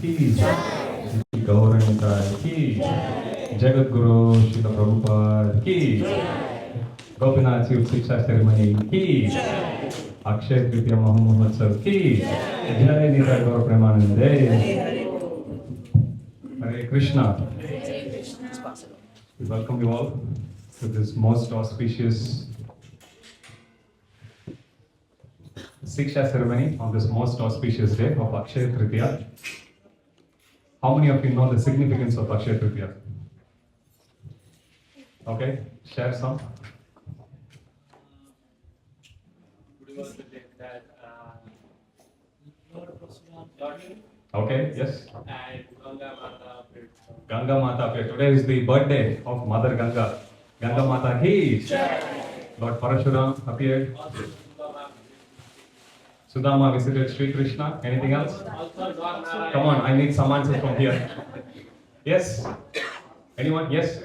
की जय, गौरंगाय की जय, जगत गुरु श्री प्रभुपाद की जय, गोपीनाथ शिव शिक्षा सेरेमनी की जय, अक्षय तृतीया महोत्सव की जय, जय निताय गौर प्रेमानंदे, Hare Krishna. We welcome you all to this most auspicious Siksha ceremony on this most auspicious day of Akshaya Tritiya. How many of you know the significance of Akshaya Tritiya? Okay, share some. Okay, yes. And Ganga Mata appeared. Ganga Mata appeared. Today is the birthday of Mother Ganga. Ganga Mata ki jai. Lord Parashuram appeared. Sudama visited Sri Krishna. Anything else? Come on, I need some answers from here. Yes? Anyone? Yes?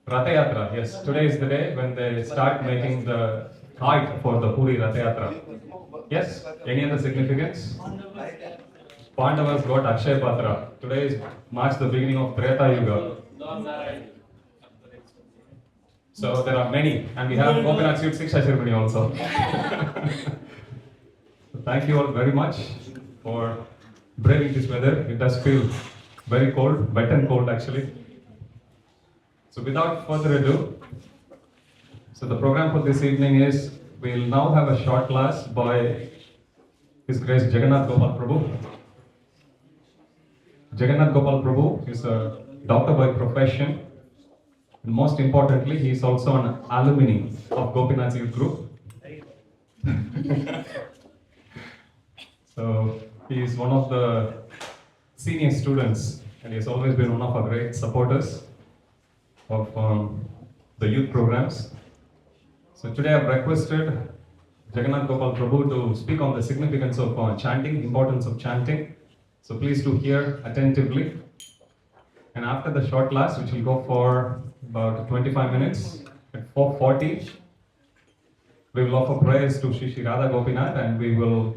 Ratha Yatra, yes. Today is the day when they start making the kite for the Puri Ratha Yatra. Yes? Any other significance? Pandavas got Akshaya Patra. Today marks the beginning of Treta Yuga. So there are many, and we have Gopinath Shiv Siksha ceremony also. So thank you all very much for braving this weather. It does feel very cold, wet and cold actually. So without further ado, so the program for this evening is, we'll now have a short class by His Grace Jagannath Gopal Prabhu. Jagannath Gopal Prabhu is a doctor by profession. And most importantly, he is also an alumni of Gopinath Youth Group. So he is one of the senior students, and he has always been one of our great supporters of the youth programs. So today I've requested Jagannath Gopal Prabhu to speak on the significance of chanting, importance of chanting. So please do hear attentively. And after the short class, which will go for about 25 minutes, at 4:40, we will offer prayers to Shri Radha Gopinath, and we will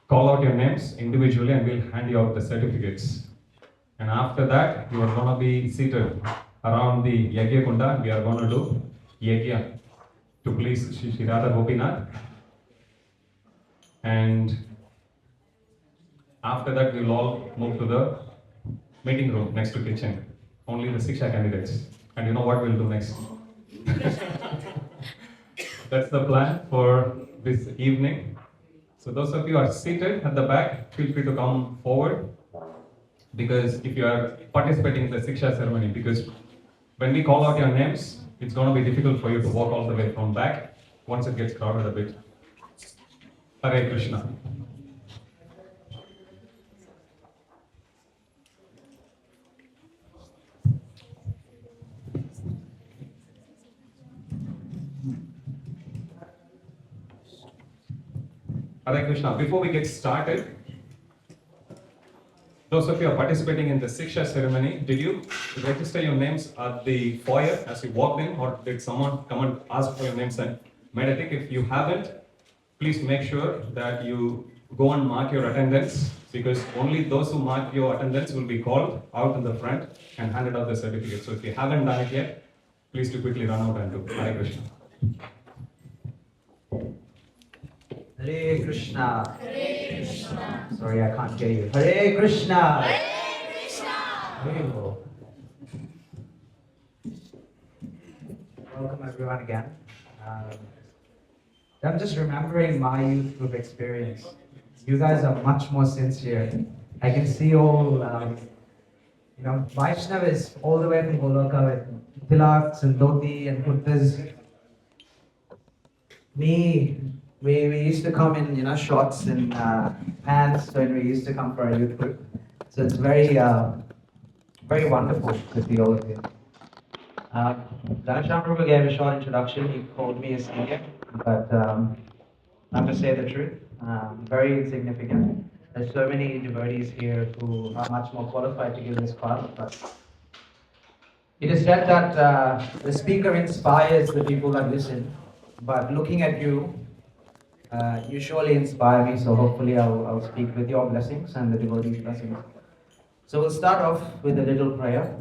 call out your names individually and we'll hand you out the certificates. And after that, you are going to be seated around the Yajna Kunda. We are going to do Yajna to please Shri Radha Gopinath. And after that, we'll all move to the meeting room next to kitchen. Only the Siksha candidates. And you know what we'll do next? That's the plan for this evening. So those of you who are seated at the back, feel free to come forward. Because if you are participating in the Siksha ceremony, because when we call out your names, it's going to be difficult for you to walk all the way from back once it gets crowded a bit. Hare Krishna. Hare Krishna. Before we get started, those of you who are participating in the Siksha ceremony, did you register your names at the foyer as you walked in, or did someone come and ask for your names and made a tick? If you haven't, please make sure that you go and mark your attendance, because only those who mark your attendance will be called out in the front and handed out the certificate. So if you haven't done it yet, please do quickly run out and do. Hare Krishna. Hare Krishna. Hare Krishna. Sorry, I can't hear you. Hare Krishna. Hare Krishna. Very cool. Welcome everyone again. I'm just remembering my youth group experience. You guys are much more sincere. I can see all, Vaishnavas all the way from Goloka with tilaks and dhoti and kurtas. We used to come in, shorts and pants when we used to come for our youth group. So it's very, very wonderful to see all of you. Dhanashyam Prabhu gave a short introduction. He called me a senior, but I'm to say the truth, very insignificant. There's so many devotees here who are much more qualified to give this class. But it is said that the speaker inspires the people that listen, but looking at you, You surely inspire me, so hopefully I'll speak with your blessings and the devotees' blessings. So we'll start off with a little prayer.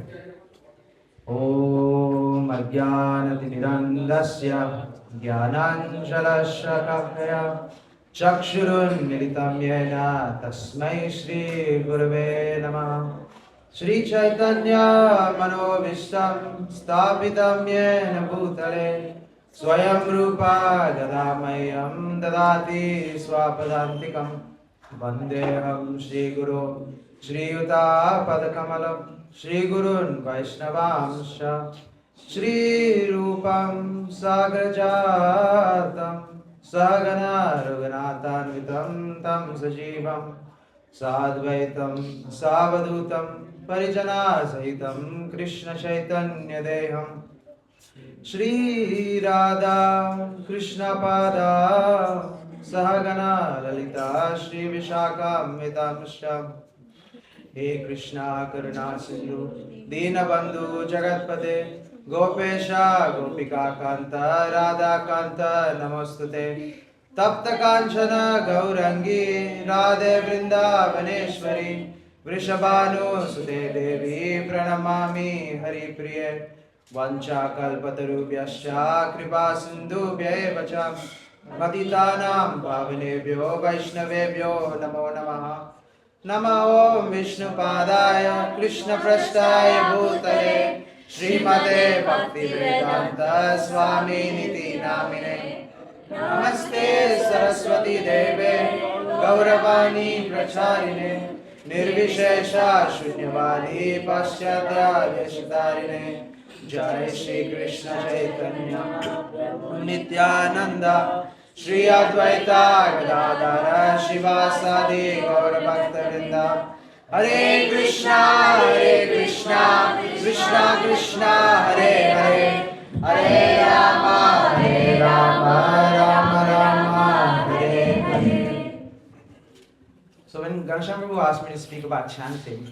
Om Ajnanatirandasya Jnananjalashakapaya Chakshurunmilitam Yena Tasmai Shri Gurave Namah Shri Chaitanya Manobishtam Stapitam Yena Bhutale Swayam Rupa Dadamayam Dadati Swapadantikam Vandeham Shri Guru Shri Yuta Padakamalam Shri Gurun Vaishnavamsha Shri Rupam Sagrajatam Sagana Raghunatanvitam Tam Sajivam Sadvaitam Savadutam Parijana Sahitam Krishna Chaitanya Deham Shri Radha Krishna Pada Sahagana Lalita Shri Vishaka Mitamsha He Krishna Karuna Sindhu Dinabandhu Jagatpate Gopesha Gopika Kanta Radha Kanta Namostute Tapta Kanchana Gaurangi Radhe Vrindavaneshwari Vrishabhanu Sute Devi Pranamami Hari Priye Vancha Kalpatarubhyascha Kripa Sindhubhya Vacha Patitanam Pavanebhyo Vaishnavebhyo Namo Namaha Namo Om Vishnupadaya Krishna Prasthaya Bhutale Srimate Bhakti Vedanta Swami Niti Namine Namaste Saraswati Deve Gauravani Pracharine Nirvishesha Shunyavadi Paschatya Veshatarine Jai Shri Krishna Chaitanya Nityananda Shri Advaita Gadadhara Shivasadi Gaura Bhakta Vrinda Hare Krishna Krishna Krishna Hare Hare Hare Rama Rama Rama Hare Hare. So when Ghanshyam Prabhu asked me to speak about chanting,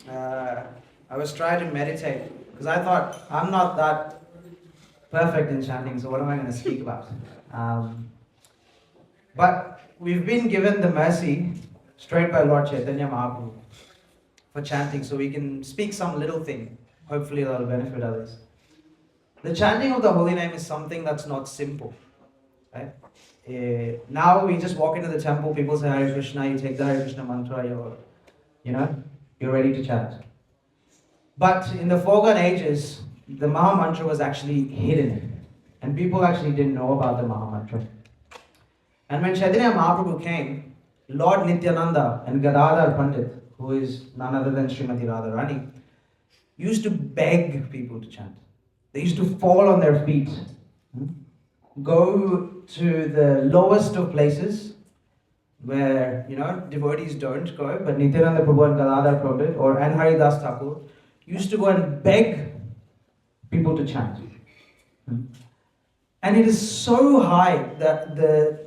I was trying to meditate because I thought I'm not that perfect in chanting, so what am I going to speak about? But we've been given the mercy straight by Lord Chaitanya Mahaprabhu for chanting, so we can speak some little thing. Hopefully that'll benefit others. The chanting of the holy name is something that's not simple. Right? Now we just walk into the temple, people say Hare Krishna, you take the Hare Krishna mantra, you're ready to chant. But in the foregone ages, the Maha Mantra was actually hidden, and people actually didn't know about the Maha Mantra. And when Chaitanya Mahaprabhu came, Lord Nityananda and Gadadhar Pandit, who is none other than Srimati Radharani, used to beg people to chant. They used to fall on their feet, go to the lowest of places where devotees don't go, but Nityananda Prabhu and Gadadhar Pandit and Haridas Thakur used to go and beg people to chant. And it is so high that the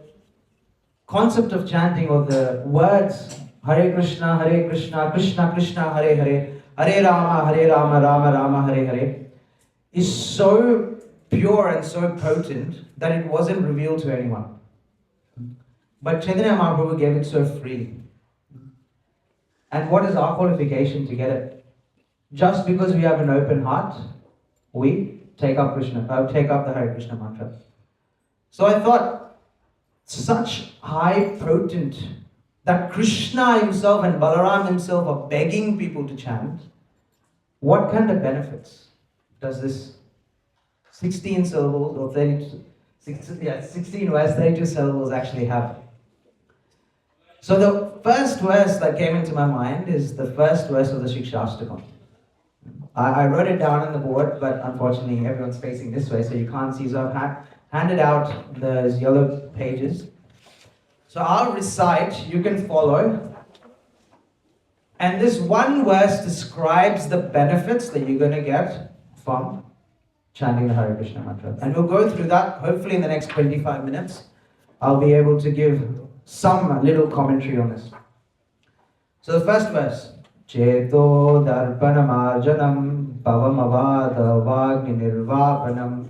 concept of chanting, or the words Hare Krishna, Krishna Krishna, Hare Hare, Hare Rama, Rama Rama, Hare Hare, is so pure and so potent that it wasn't revealed to anyone. But Chaitanya Mahaprabhu gave it so freely. And what is our qualification to get it? Just because we have an open heart, we take up the Hare Krishna mantra. So I thought, such high potent that Krishna himself and Balaram himself are begging people to chant. What kind of benefits does this 16 syllables or 16 words, 32 syllables actually have? So the first verse that came into my mind is the first verse of the ISKCON. I wrote it down on the board, but unfortunately everyone's facing this way, so you can't see. So I've handed out those yellow pages. So I'll recite, you can follow. And this one verse describes the benefits that you're going to get from chanting the Hare Krishna mantra. And we'll go through that, hopefully in the next 25 minutes. I'll be able to give some little commentary on this. So the first verse. Cheto darpanamarjanam pavamavada vagni nirvapanam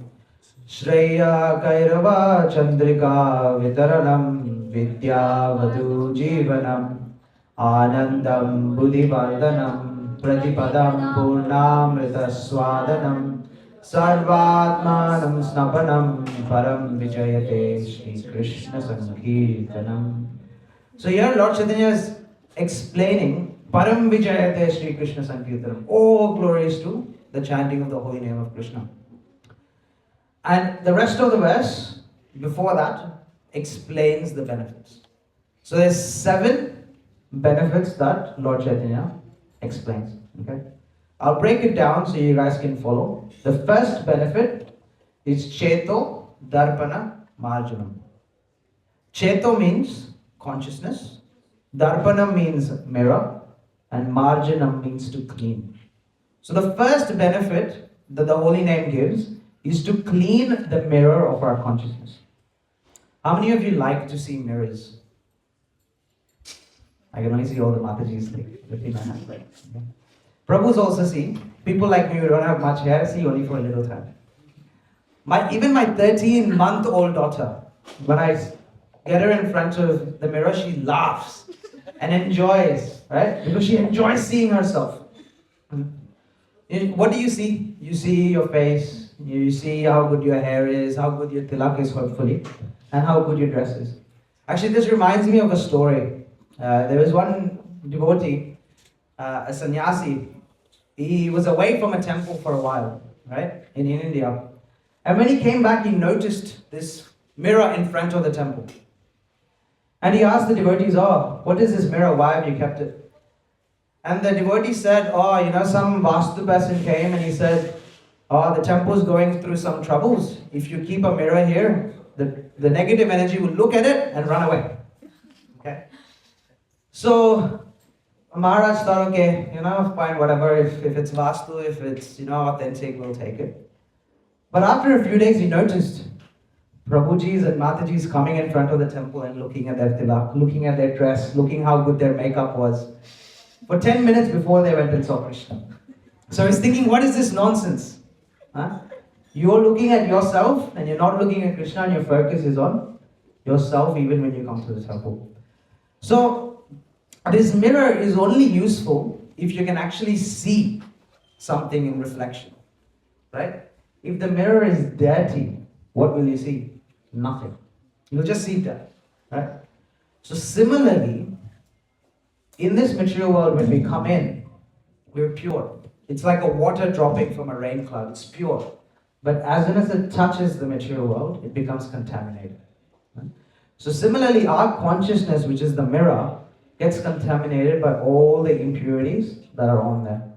Shreya Kairava Chandrika Vitaranam Vidyavadu Jivanam Anandam Buddhivardhanam Pratipadam Purnamrita Swadanam Sarvatmanam Snapanam Param Vijayate Shri Krishna Sankirtanam. So here Lord Chaitanya is explaining Param Vijayate Shri Krishna Sankirtanam. All glories to the chanting of the holy name of Krishna. And the rest of the verse, before that, explains the benefits. So there's 7 benefits that Lord Chaitanya explains. Okay? I'll break it down so you guys can follow. The first benefit is Cheto Darpana Marjanam. Cheto means consciousness, Darpana means mirror, and Marjanam means to clean. So the first benefit that the holy name gives is to clean the mirror of our consciousness. How many of you like to see mirrors? I can only see all the Matajis lifting my hand. Okay. Prabhu's also see. People like me who don't have much hair see only for a little time. Even my 13-month-old daughter, when I get her in front of the mirror, she laughs and enjoys, right? Because she enjoys seeing herself. What do you see? You see your face, you see how good your hair is, how good your tilak is, hopefully, and how good your dress is. Actually, this reminds me of a story. There was one devotee, a sannyasi. He was away from a temple for a while, right, in India. And when he came back, he noticed this mirror in front of the temple. And he asked the devotees, "Oh, what is this mirror? Why have you kept it?" And the devotee said, some Vastu person came and he said, "Oh, the temple's going through some troubles. If you keep a mirror here, the negative energy will look at it and run away." Okay? So, Maharaj thought, okay, fine, whatever. If it's Vastu, if it's, authentic, we'll take it. But after a few days, he noticed Prabhujis and Matajis coming in front of the temple and looking at their tilak, looking at their dress, looking how good their makeup was, for 10 minutes before they went and saw Krishna. So he's thinking, what is this nonsense? Huh? You're looking at yourself and you're not looking at Krishna, and your focus is on yourself even when you come to the temple. So this mirror is only useful if you can actually see something in reflection. Right? If the mirror is dirty, what will you see? Nothing. You'll just see that. Right? So similarly, in this material world, when we come in, we're pure. It's like a water dropping from a rain cloud. It's pure. But as soon as it touches the material world, it becomes contaminated. Right? So similarly, our consciousness, which is the mirror, gets contaminated by all the impurities that are on there.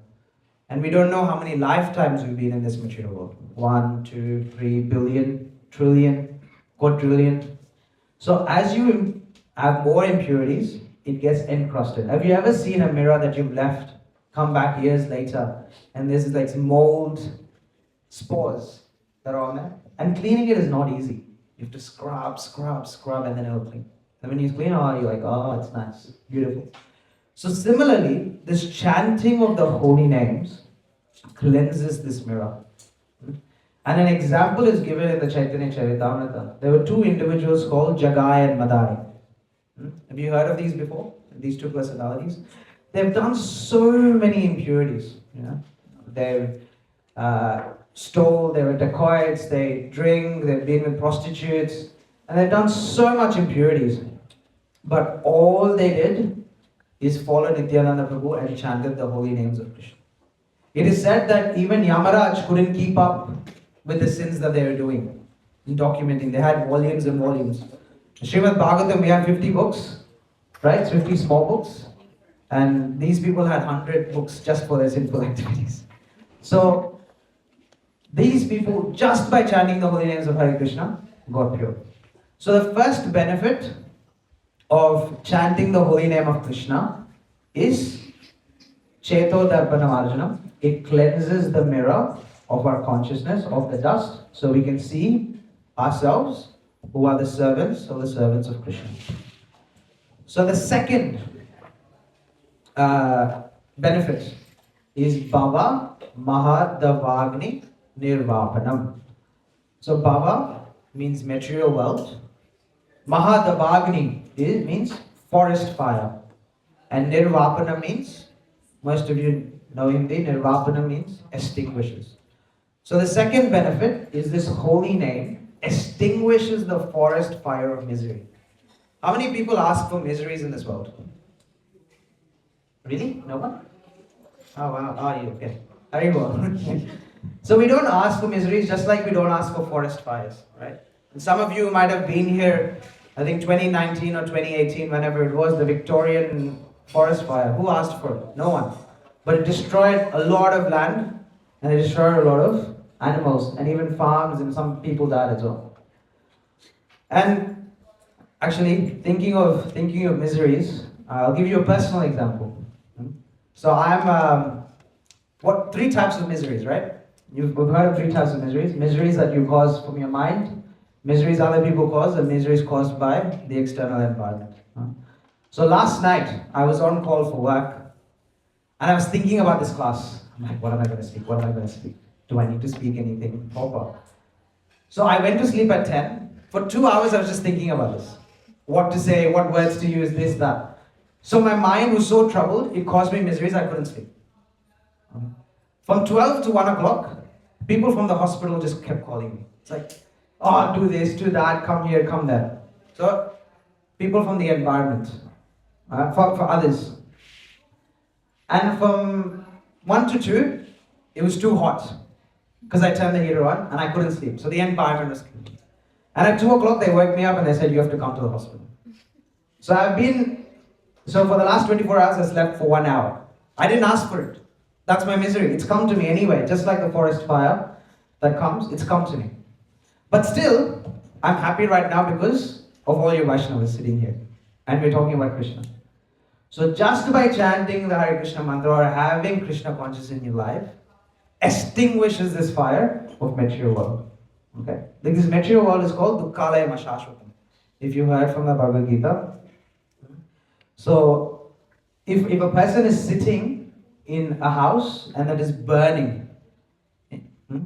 And we don't know how many lifetimes we've been in this material world. 1, 2, 3 billion, trillion, quadrillion. So as you have more impurities, it gets encrusted. Have you ever seen a mirror that you've left come back years later and there's like mold spores that are on there? And cleaning it is not easy. You have to scrub, and then it'll clean. And when you clean, you're like, oh, it's nice, beautiful. So similarly, this chanting of the holy names cleanses this mirror. And an example is given in the Chaitanya Charitamrita. There were 2 individuals called Jagai and Madai. Have you heard of these before? These 2 personalities? They've done so many impurities. They've stole, they were dacoits, they drink, they've been with prostitutes, and they've done so much impurities. But all they did is follow Nityananda Prabhu and chanted the holy names of Krishna. It is said that even Yamaraj couldn't keep up with the sins that they were doing, in documenting. They had volumes and volumes. Srimad Bhagavatam, we have 50 books, right? 50 small books. And these people had 100 books just for their sinful activities. So, these people, just by chanting the holy names of Hare Krishna, got pure. So the first benefit of chanting the holy name of Krishna is Cheto Darpana Marjanam. It cleanses the mirror of our consciousness, of the dust, so we can see ourselves, who are the servants of Krishna. So the second benefit is Bhava Mahadavagni Nirvapanam. So Bhava means material wealth. Mahadabagni means forest fire. And Nirvapana means, most of you know Hindi, Nirvapana means extinguishes. So the second benefit is this holy name extinguishes the forest fire of misery. How many people ask for miseries in this world? Really? No one? Oh wow, are you? Okay. Very well. So we don't ask for miseries just like we don't ask for forest fires, right? And some of you might have been here, I think 2019 or 2018, whenever it was, the Victorian forest fire. Who asked for it? No one. But it destroyed a lot of land and it destroyed a lot of animals and even farms, and some people died as well. And actually, thinking of miseries, I'll give you a personal example. So I'm three types of miseries, right? We've heard of three types of miseries. Miseries that you cause from your mind, miseries other people cause, and miseries caused by the external environment. So last night, I was on call for work, and I was thinking about this class. I'm like, what am I going to speak? What am I going to speak? Do I need to speak anything proper? So I went to sleep at 10. For 2 hours, I was just thinking about this. What to say, what words to use, this, that. So my mind was so troubled, it caused me miseries, I couldn't sleep. From 12 to 1 o'clock, people from the hospital just kept calling me. It's like, oh, do this, do that, come here, come there. So, people from the environment, for others. And from 1 to 2, it was too hot because I turned the heater on and I couldn't sleep. So the environment was killing. And at 2 o'clock, they woke me up and they said, you have to come to the hospital. So for the last 24 hours, I slept for 1 hour. I didn't ask for it. That's my misery. It's come to me anyway, just like the forest fire that comes, it's come to me. But still, I'm happy right now because of all you Vaishnavas sitting here. And we're talking about Krishna. So just by chanting the Hare Krishna mantra or having Krishna consciousness in your life, extinguishes this fire of material world. Okay? Like this material world is called Dukkalaya Mashashvatam. If you heard from the Bhagavad Gita. So, if a person is sitting in a house and that is burning,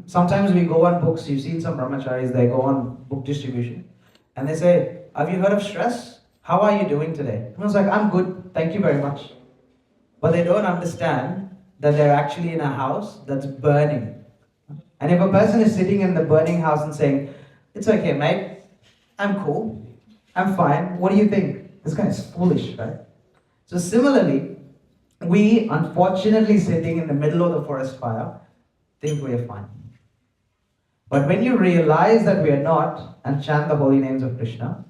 sometimes we go on books, you've seen some brahmacharis, they go on book distribution, and they say, have you heard of stress? How are you doing today? Everyone's like, I'm good, thank you very much. But they don't understand that they're actually in a house that's burning. And if a person is sitting in the burning house and saying, it's okay, mate, I'm cool, I'm fine, what do you think? This guy is foolish, right? So similarly, we, unfortunately sitting in the middle of the forest fire, think we are fine. But when you realize that we are not and chant the holy names of Krishna,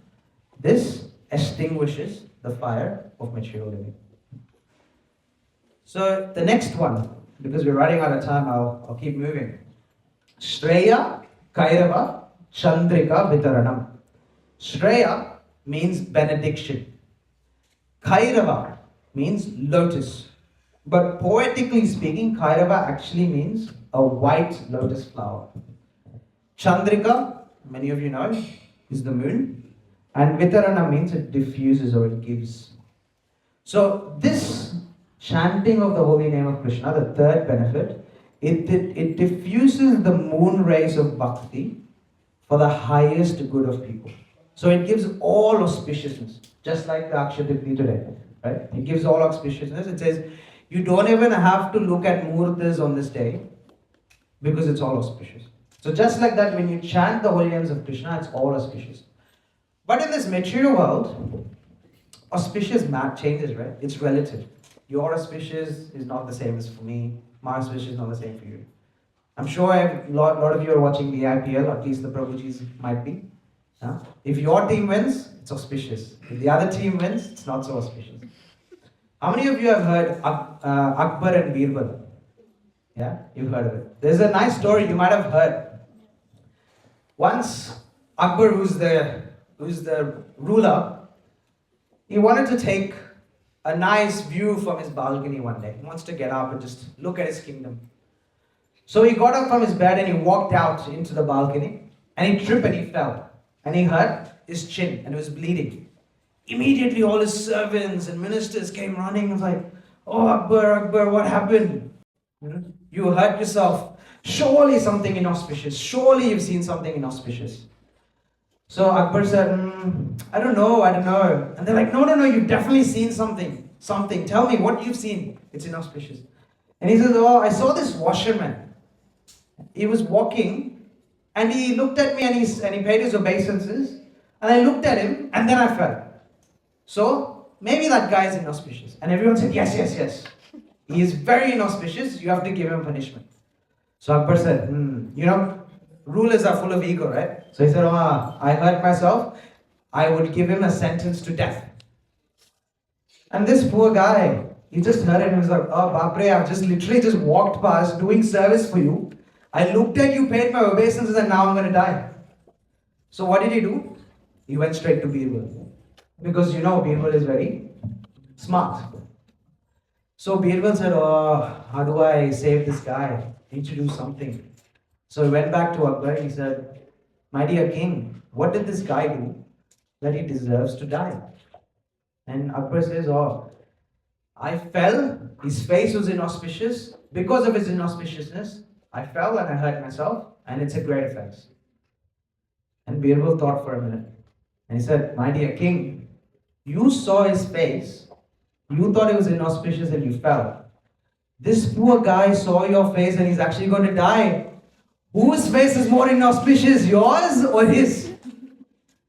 this extinguishes the fire of material living. So the next one, because we're running out of time, I'll keep moving. Shreya, Kairava, Chandrika, Vitaranam. Shreya means benediction. Kairava means lotus. But poetically speaking, Kairava actually means a white lotus flower. Chandrika, many of you know, is the moon. And Vitarana means it diffuses or it gives. So this chanting of the holy name of Krishna, the third benefit, it diffuses the moon rays of bhakti for the highest good of people. So it gives all auspiciousness, just like the Akshatriti today, right? It gives all auspiciousness. It says, you don't even have to look at murtas on this day because it's all auspicious. So just like that, when you chant the holy names of Krishna, it's all auspicious. But in this material world, auspicious changes, right? It's relative. Your auspicious is not the same as for me. My auspicious is not the same for you. I'm sure a lot of you are watching the IPL, at least the Prabhujis might be. If your team wins, it's auspicious. If the other team wins, it's not so auspicious. How many of you have heard Akbar and Birbal? Yeah, you've heard of it. There's a nice story you might have heard. Once Akbar, who's the ruler, he wanted to take a nice view from his balcony one day. He wants to get up and just look at his kingdom. So he got up from his bed and he walked out into the balcony and he tripped and he fell. And he hurt his chin and it was bleeding. Immediately all his servants and ministers came running and was like, oh Akbar, what happened? You hurt yourself. Surely something inauspicious. Surely you've seen something inauspicious. So Akbar said, I don't know. And they're like, no, you've definitely seen something. Something. Tell me what you've seen. It's inauspicious. And he says, oh, I saw this washerman. He was walking and he looked at me and he paid his obeisances. And I looked at him and then I fell. So maybe that guy is inauspicious. And everyone said, yes. He is very inauspicious. You have to give him punishment. So Akbar said, rulers are full of ego, right? So he said, I hurt myself. I would give him a sentence to death. And this poor guy, he just heard it and was like, oh, Bapre, I've literally just walked past doing service for you. I looked at you, paid my obeisances, and now I'm going to die. So what did he do? He went straight to Birbal. Because Birbal is very smart. So Birbal said, how do I save this guy? I need to do something. So he went back to Akbar. He said, my dear king, what did this guy do that he deserves to die? And Akbar says, I fell. His face was inauspicious. Because of his inauspiciousness, I fell and I hurt myself. And it's a great offense. And Birbal thought for a minute. And he said, my dear king, you saw his face. You thought it was inauspicious and you fell. This poor guy saw your face and he's actually going to die. Whose face is more inauspicious, yours or his?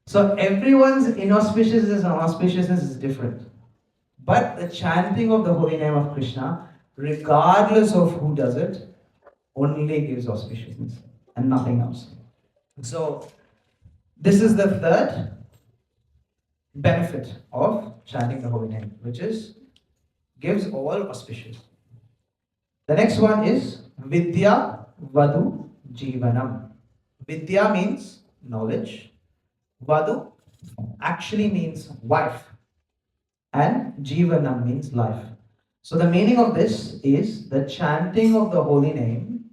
So everyone's inauspiciousness and auspiciousness is different. But the chanting of the holy name of Krishna, regardless of who does it, only gives auspiciousness and nothing else. So this is the third benefit of chanting the holy name, which is gives all auspicious. The next one is Vidya Vadu Jivanam. Vidya means knowledge. Vadu actually means wife. And Jivanam means life. So the meaning of this is the chanting of the holy name.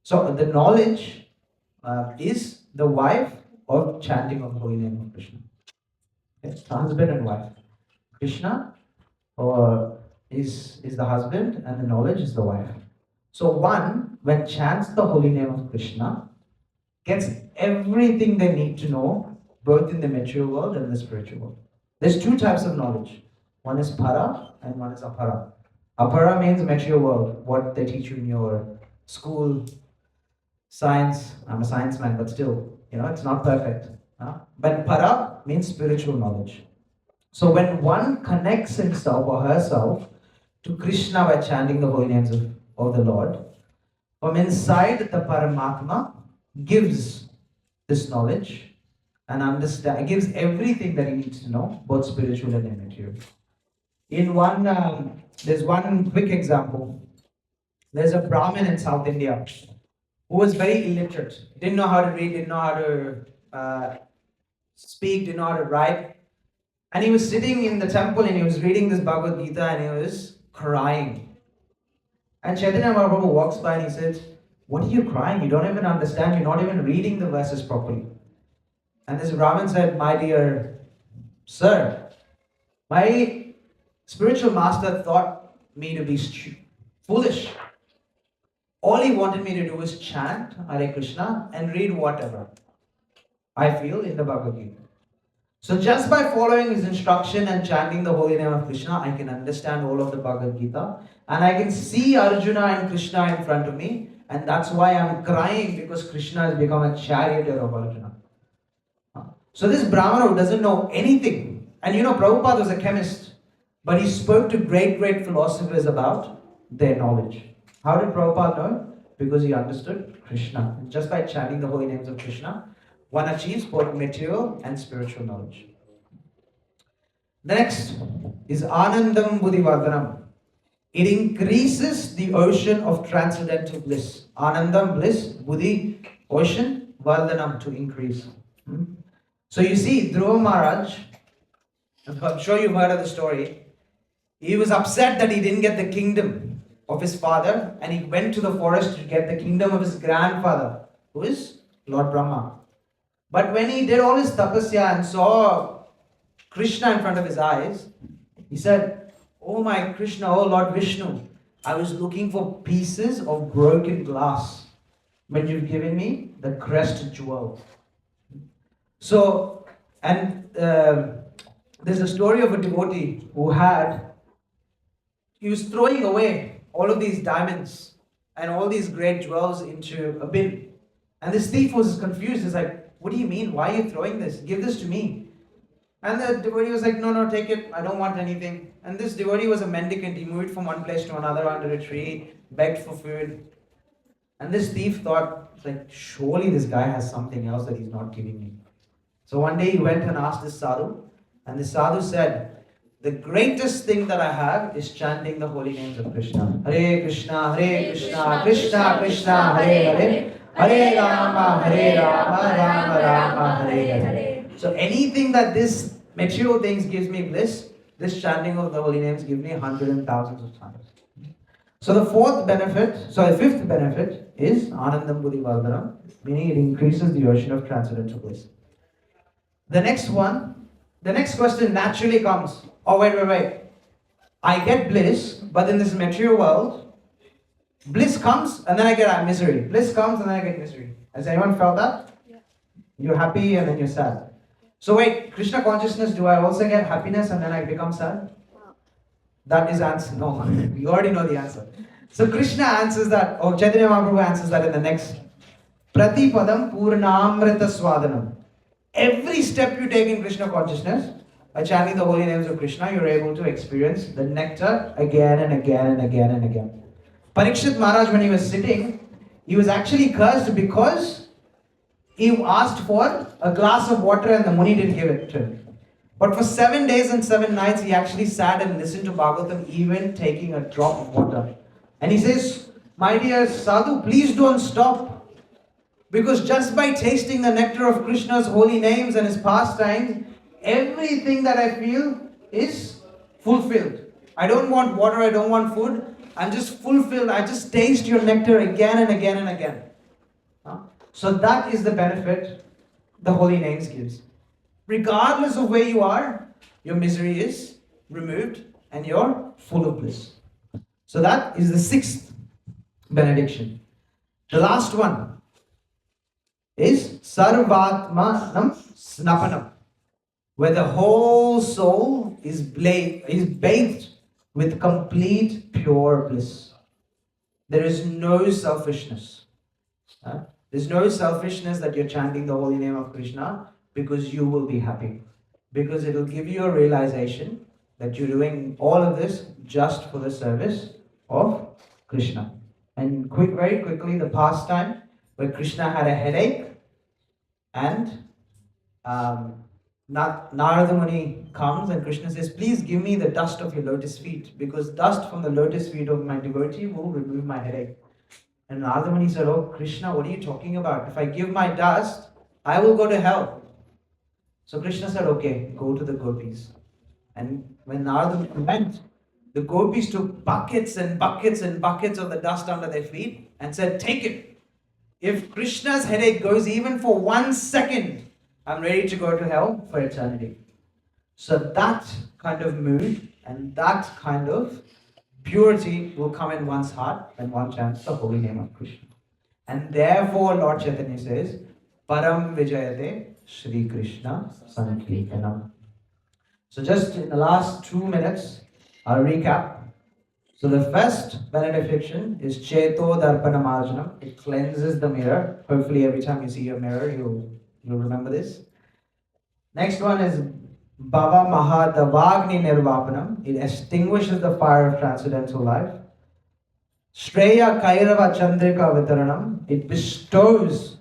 So the knowledge is the wife of chanting of the holy name of Krishna. Okay? Husband and wife. Krishna is the husband and the knowledge is the wife. So one, when chants the holy name of Krishna, gets everything they need to know, both in the material world and the spiritual world. There's two types of knowledge. One is para and one is apara. Apara means material world, what they teach you in your school, science. I'm a science man, but still, it's not perfect. But para means spiritual knowledge. So when one connects himself or herself to Krishna by chanting the holy names of the Lord, from inside the Paramatma gives this knowledge and gives everything that he needs to know, both spiritual and immaterial. There's one quick example. There's a Brahmin in South India who was very illiterate. Didn't know how to read, didn't know how to speak, didn't know how to write. And he was sitting in the temple and he was reading this Bhagavad Gita and he was crying. And Chaitanya Mahaprabhu walks by and he says, what are you crying? You don't even understand. You're not even reading the verses properly. And this Brahmin said, my dear sir, my spiritual master thought me to be foolish. All he wanted me to do was chant Hare Krishna and read whatever I feel in the Bhagavad Gita. So just by following his instruction and chanting the holy name of Krishna, I can understand all of the Bhagavad Gita and I can see Arjuna and Krishna in front of me, and that's why I'm crying, because Krishna has become a charioteer of Arjuna. So this Brahmana who doesn't know anything, and Prabhupada was a chemist, but he spoke to great philosophers about their knowledge. How did Prabhupada know? Because he understood Krishna. And just by chanting the holy names of Krishna, one achieves both material and spiritual knowledge. The next is Anandam Buddhivardhanam. It increases the ocean of transcendental bliss. Anandam, bliss, Buddhi, ocean, Vardhanam, to increase. So you see, Dhruva Maharaj, I'm sure you've heard of the story, he was upset that he didn't get the kingdom of his father, and he went to the forest to get the kingdom of his grandfather, who is Lord Brahma. But when he did all his tapasya and saw Krishna in front of his eyes, he said, oh my Krishna, oh Lord Vishnu, I was looking for pieces of broken glass. when you've given me the crest jewel. So, and there's a story of a devotee he was throwing away all of these diamonds and all these great jewels into a bin. And this thief was confused. He's like, what do you mean? Why are you throwing this? Give this to me. And the devotee was like, no, take it. I don't want anything. And this devotee was a mendicant. He moved from one place to another under a tree, begged for food. And this thief thought, like, surely this guy has something else that he's not giving me. So one day he went and asked this sadhu. And the sadhu said, the greatest thing that I have is chanting the holy names of Krishna. Hare Krishna, Krishna Krishna, Hare Hare. Hare Rama, Rama Rama, Hare Hare. So anything that this material things gives me bliss, this chanting of the holy names gives me hundreds and thousands of times. So the fifth benefit is Anandam Buddhi Vardhanam, meaning it increases the ocean of transcendental bliss. The next question naturally comes, oh wait. I get bliss, but in this material world, bliss comes and then I get misery. Bliss comes and then I get misery. Has anyone felt that? Yeah. You're happy and then you're sad. So wait, Krishna consciousness, do I also get happiness and then I become sad? That is answer. No, you already know the answer. So Krishna answers that, or Chaitanya Mahaprabhu answers that in the next. Pratipadam Purnamrita Swadanam. Every step you take in Krishna consciousness, by chanting the holy names of Krishna, you're able to experience the nectar again and again and again and again. Parikshit Maharaj, when he was sitting, he was actually cursed because he asked for a glass of water and the Muni didn't give it to him. But for 7 days and 7 nights, he actually sat and listened to Bhagavatam, even taking a drop of water. And he says, my dear Sadhu, please don't stop. Because just by tasting the nectar of Krishna's holy names and his pastimes, everything that I feel is fulfilled. I don't want water, I don't want food. I'm just fulfilled. I just taste your nectar again and again and again. So that is the benefit the holy names gives. Regardless of where you are, your misery is removed and you're full of bliss. So that is the sixth benediction. The last one is Sarvatmanam Snapanam, where the whole soul is bathed with complete pure bliss. There is no selfishness. There's no selfishness that you're chanting the holy name of Krishna because you will be happy. Because it will give you a realization that you're doing all of this just for the service of Krishna. And very quickly, the pastime where Krishna had a headache and Narada Muni comes and Krishna says, please give me the dust of your lotus feet, because dust from the lotus feet of my devotee will remove my headache. And Narada Muni said, oh Krishna, what are you talking about? If I give my dust, I will go to hell. So Krishna said, okay, go to the gopis. And when Narada Muni went, the gopis took buckets and buckets and buckets of the dust under their feet and said, take it. If Krishna's headache goes even for 1 second, I'm ready to go to hell for eternity. So that kind of mood and that kind of purity will come in one's heart when one chants the holy name of Krishna. And therefore Lord Chaitanya says, Param Vijayate Shri Krishna Sankirtanam. So just in the last 2 minutes, I'll recap. So the first benediction is Cheto Darpana Marjanam. It cleanses the mirror. Hopefully every time you see your mirror, you'll remember this. Next one is Bhava Mahadavagni Nirvapanam. It extinguishes the fire of transcendental life. Shreya Kairava Chandrika Vitaranam. It bestows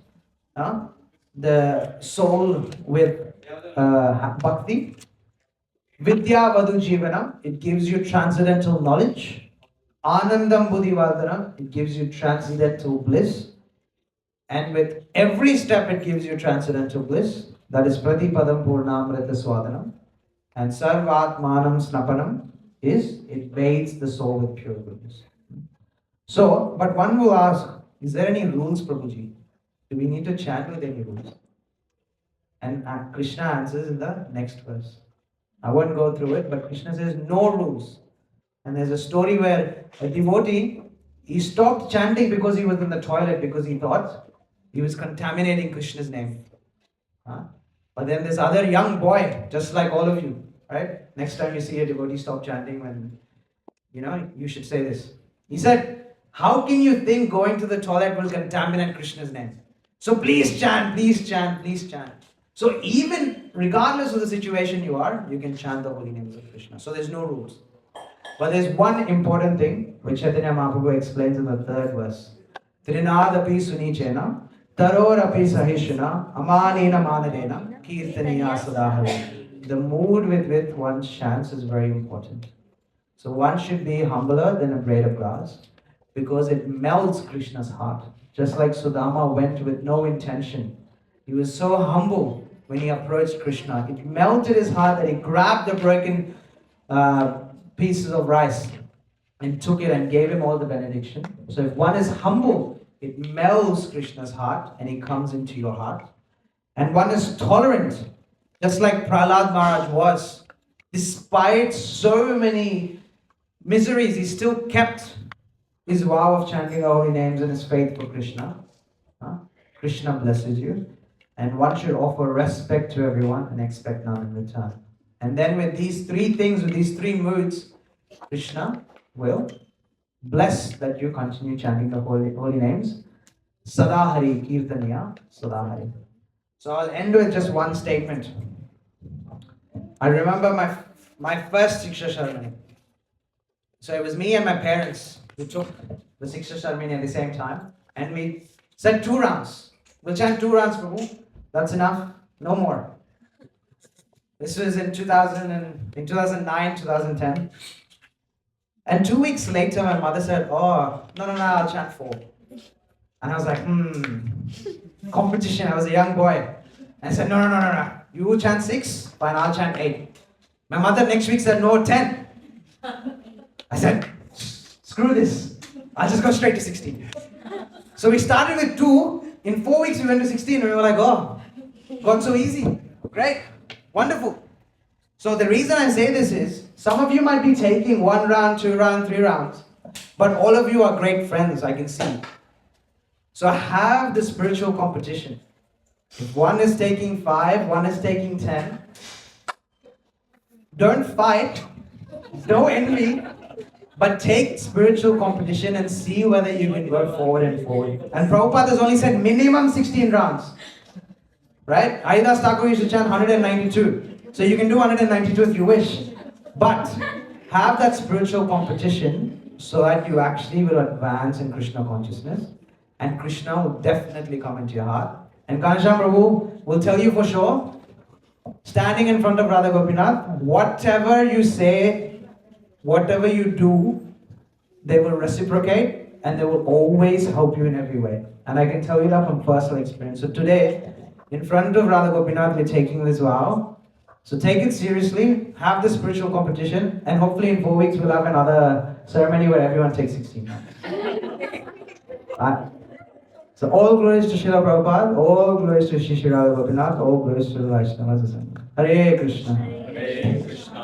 the soul with bhakti. Vidya Vadu Jivanam. It gives you transcendental knowledge. Anandam Buddhi Vardhanam. It gives you transcendental bliss. And with every step it gives you transcendental bliss. That is Pratipadam Purnamrita Swadanam. And Sarvatmanam Snapanam is it bathes the soul with pure goodness. So, but one will ask, is there any rules, Prabhuji? Do we need to chant with any rules? And Krishna answers in the next verse. I won't go through it, but Krishna says no rules. And there's a story where a devotee He stopped chanting because he was in the toilet because he thought he was contaminating Krishna's name. Huh? But then this other young boy, just like all of you, right? Next time you see a devotee stop chanting, when you should say this. He said, "How can you think going to the toilet will contaminate Krishna's name? So please chant, please chant, please chant." So even regardless of the situation you are, you can chant the holy names of Krishna. So there's no rules. But there's one important thing which Chaitanya Mahaprabhu explains in the third verse. Trinadapi sunichena, tarorapi sahishuna, amanena manadena, kirtaniya sadahari. The mood with one chants is very important. So one should be humbler than a blade of grass because it melts Krishna's heart. Just like Sudama went with no intention. He was so humble when he approached Krishna. It melted his heart that he grabbed the broken pieces of rice and took it and gave him all the benediction. So if one is humble, it melts Krishna's heart and he comes into your heart. And one is tolerant, just like Prahlad Maharaj was. Despite so many miseries, he still kept his vow of chanting the holy names and his faith for Krishna. Krishna blesses you. And one should offer respect to everyone and expect none in return. And then with these three things, with these three moods, Krishna will bless that you continue chanting the holy names. Sadahari Kirtaniya Sadahari. So I'll end with just one statement. I remember my first Siksha ceremony. So it was me and my parents who took the Siksha ceremony at the same time. And we said 2 rounds. We'll chant 2 rounds, Prabhu. That's enough. No more. This was in 2009, 2010. And 2 weeks later, my mother said, "Oh, no, I'll chant 4. And I was like, competition. I was a young boy. And I said, no. You will chant 6, fine, I'll chant 8. My mother next week said, "No, 10. I said, "Screw this. I'll just go straight to 16. So we started with 2. In 4 weeks, we went to 16. And we were like, oh, got so easy. Great. Wonderful. So the reason I say this is, some of you might be taking 1 round, 2 rounds, 3 rounds. But all of you are great friends, I can see. So have the spiritual competition. If one is taking 5, one is taking 10. Don't fight. No envy. But take spiritual competition and see whether you can go forward and forward. And Prabhupada has only said minimum 16 rounds. Right? Haridas Thakur used to chant 192. So you can do 192 if you wish. But have that spiritual competition so that you actually will advance in Krishna consciousness. And Krishna will definitely come into your heart. And Ghanshyam Prabhu will tell you for sure, standing in front of Radha Gopinath, whatever you say, whatever you do, they will reciprocate and they will always help you in every way. And I can tell you that from personal experience. So today, in front of Radha Gopinath, we're taking this vow. So take it seriously, have the spiritual competition, and hopefully in 4 weeks we'll have another ceremony where everyone takes 16 rounds. So all glories to Srila Prabhupada, all glories to Shri Radha Gopinath, all glories to the Vaishnavas Assembly. Hare Krishna. Hare Krishna.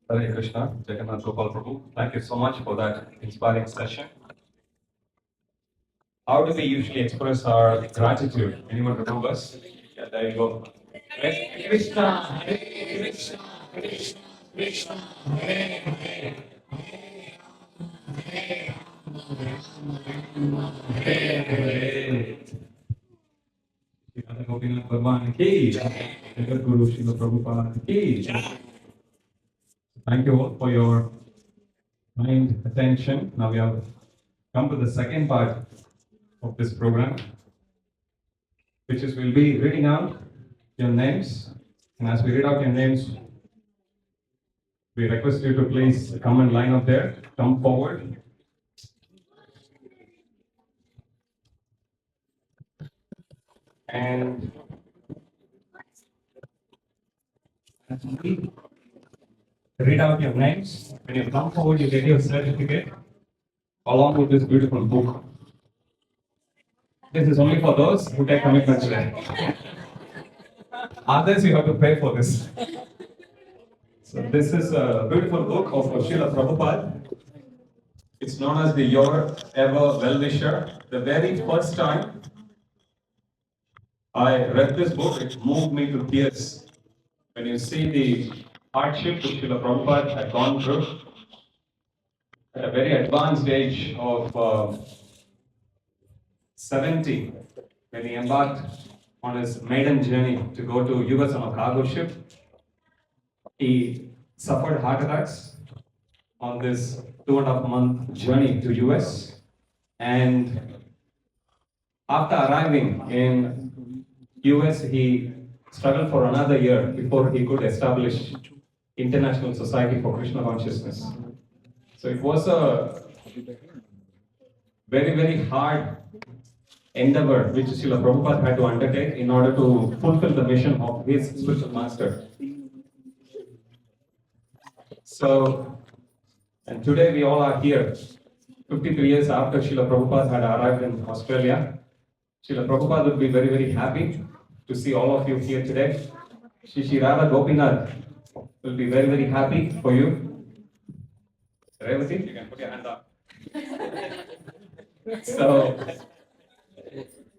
Hare Krishna, Jagannath Gopal Prabhu. Thank you so much for that inspiring session. How do we usually express our gratitude? Anyone remembers? Yeah, there you go. Hare Krishna, Hare Krishna, Krishna Krishna, Hare Hare, Hare Rama, Hare Hare. Shri Radha Gopinath Bhagwan ki jai. Jagat Guru Srila Prabhupada ki jai. Thank you all for your kind attention. Now we have come to the second part of this program, which is we'll be reading out your names. And as we read out your names, we request you to please come and line up there, come forward. And as we read out your names, when you come forward, you get your certificate along with this beautiful book. This is only for those who take commitment today. Others, you have to pay for this. So this is a beautiful book of Srila Prabhupada. It's known as the Your Ever Well-Wisher. The very first time I read this book, it moved me to tears. When you see the hardship which Srila Prabhupada had gone through at a very advanced age of 70, when he embarked on his maiden journey to go to US on a cargo ship, he suffered heart attacks on this 2.5 month journey to US. And after arriving in US, he struggled for another year before he could establish International Society for Krishna Consciousness. So it was a very, very hard endeavor which Srila Prabhupada had to undertake in order to fulfill the mission of his spiritual master. So, and today we all are here, 53 years after Srila Prabhupada had arrived in Australia. Srila Prabhupada would be very, very happy to see all of you here today. Shri Radha Gopinath will be very, very happy for you. Revati, you can put your hand up. So,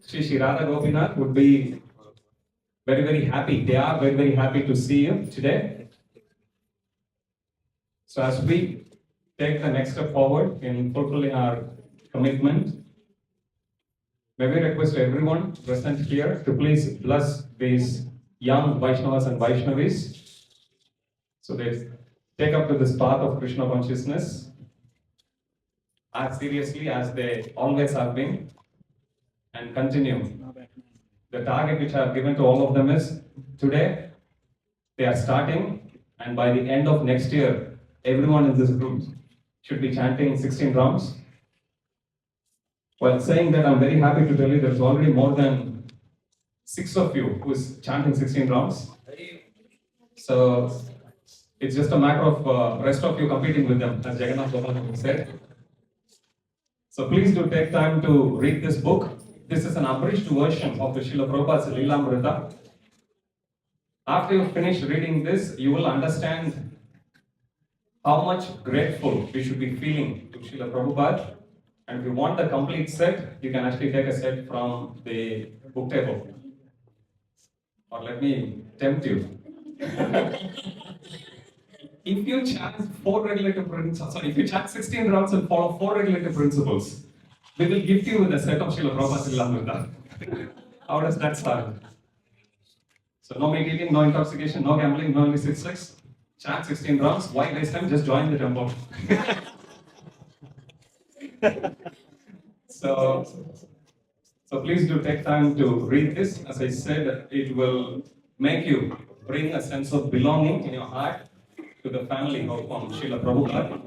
Shri Radha Gopinath would be very, very happy. They are very, very happy to see you today. So as we take the next step forward in fulfilling our commitment, may we request everyone present here to please bless these young Vaishnavas and Vaishnavis so they take up to this path of Krishna consciousness as seriously as they always have been and continue. The target which I have given to all of them is today they are starting, and by the end of next year, everyone in this group should be chanting 16 rounds. While saying that, I'm very happy to tell you there's already more than 6 of you who is chanting 16 rounds. So it's just a matter of rest of you competing with them, as Jagannath Gopal said. So please do take time to read this book. This is an abridged version of the Srila Prabhupada's Leelamrita. After you finish reading this, you will understand how much grateful we should be feeling to Srila Prabhupada. And if you want the complete set, you can actually take a set from the book table. Or let me tempt you. If you chant if you chant 16 rounds and follow 4 regulative principles, we will gift you with a set of Srila Prabhupada's Leelamrita. How does that sound? So no meat eating, no intoxication, no gambling, no illicit sex. Chant 16 rounds. Why waste time? Just join the temple. So please do take time to read this. As I said, it will make you bring a sense of belonging in your heart to the family of Srila Prabhupada.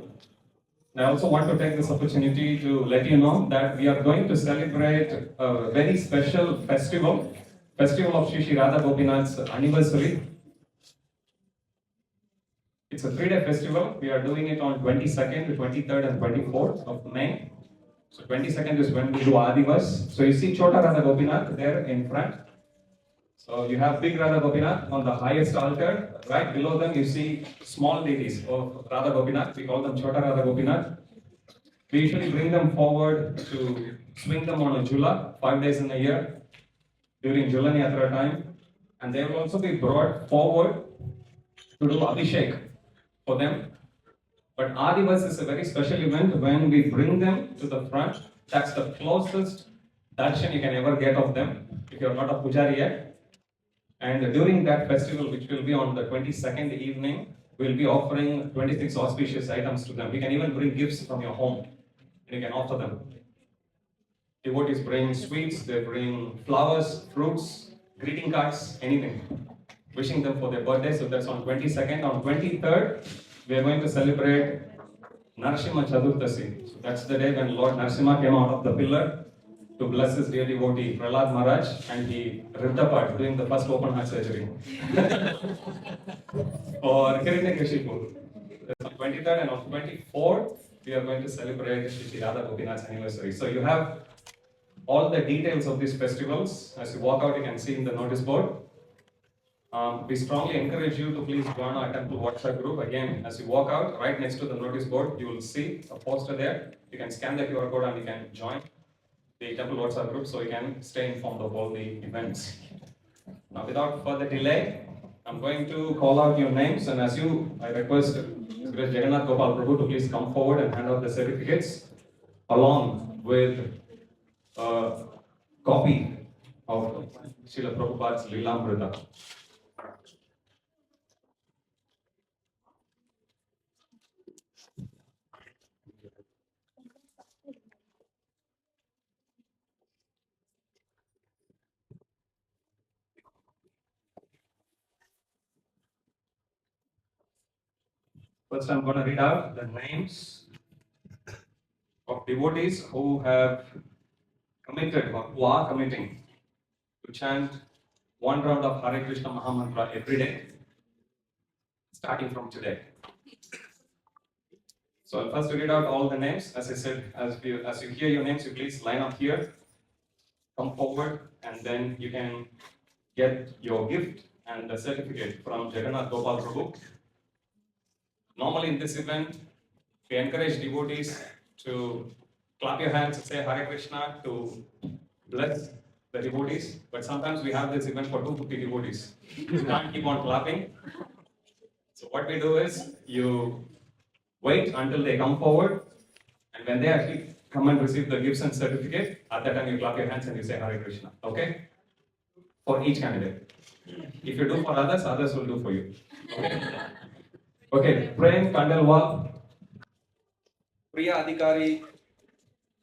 I also want to take this opportunity to let you know that we are going to celebrate a very special festival of Shri Radha Gopinath's anniversary. It's a 3-day festival. We are doing it on 22nd, 23rd and 24th of May. So 22nd is when we do Adivas. So you see Chota Radha Gopinath there in front. So you have big Radha Gopinath on the highest altar. Right below them you see small deities of Radha Gopinath. We call them Chota Radha Gopinath. We usually bring them forward to swing them on a jhula 5 days in a year during Jhulan Yatra time. And they will also be brought forward to do Abhishek for them. But Adivas is a very special event when we bring them to the front. That's the closest darshan you can ever get of them if you are not a pujari yet. And during that festival, which will be on the 22nd evening, we'll be offering 26 auspicious items to them. You can even bring gifts from your home and you can offer them. Devotees bring sweets, they bring flowers, fruits, greeting cards, anything, wishing them for their birthday. So that's on 22nd. On 23rd, we are going to celebrate Narasimha Chaturthasi. So that's the day when Lord Narasimha came out of the pillar to bless his dear devotee Prahlad Maharaj, and he ripped apart doing the first open heart surgery for Hiranyakashipu. That's on 23rd, and on 24th we are going to celebrate Shri Radha Gopinath's anniversary. So you have all the details of these festivals. As you walk out, you can see in the notice board. We strongly encourage you to please join our temple WhatsApp group. Again, as you walk out, right next to the notice board, you will see a poster there. You can scan the QR code and you can join the temple WhatsApp group so you can stay informed of all the events. Now, without further delay, I'm going to call out your names, and I request Jagannath Gopal Prabhu to please come forward and hand out the certificates along with a copy of Srila Prabhupada's Leelamrita. First, I'm going to read out the names of devotees who have committed or who are committing to chant one round of Hare Krishna Mahamantra every day, starting from today. So I'll first read out all the names. As I said, as you hear your names, you please line up here, come forward, and then you can get your gift and the certificate from Jagannath Gopal Prabhu. Normally in this event, we encourage devotees to clap your hands and say Hare Krishna to bless the devotees. But sometimes we have this event for 250 devotees. You can't keep on clapping. So what we do is you wait until they come forward, and when they actually come and receive the gifts and certificate, at that time you clap your hands and you say Hare Krishna. Okay? For each candidate. If you do for others, others will do for you. Okay? Okay, Prem Kandelwal, Priya Adhikari,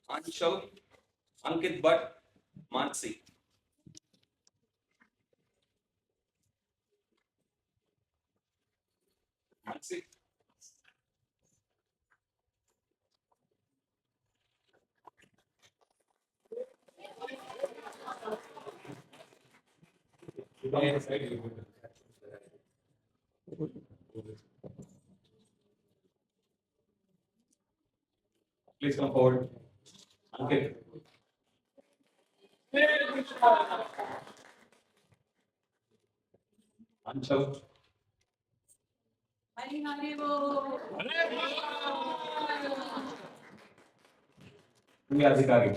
Anshal, Ankit Bhatt, Mansi. Mansi. Please come forward. Ankit. Anshal. Priya Adhikari.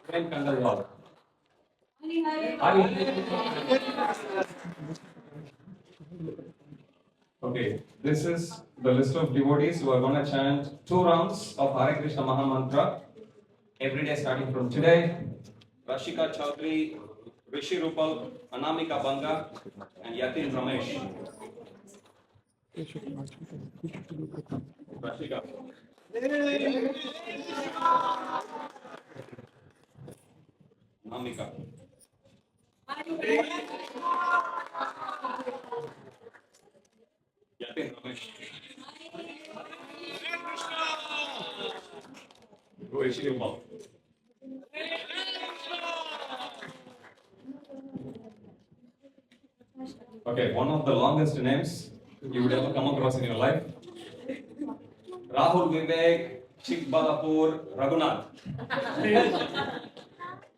Prem Kandelwal. Okay, this is the list of devotees who are going to chant 2 rounds of Hare Krishna Mahamantra every day starting from today. Rashika Chaudhary, Rishi Rupal, Anamika Banga, and Yatin Ramesh. Rashika. Anamika. Yatin Ramesh. Rishi Rupal. Okay, one of the longest names you would ever come across in your life. Rahul Vivek, Chikbalapur, Raghunath.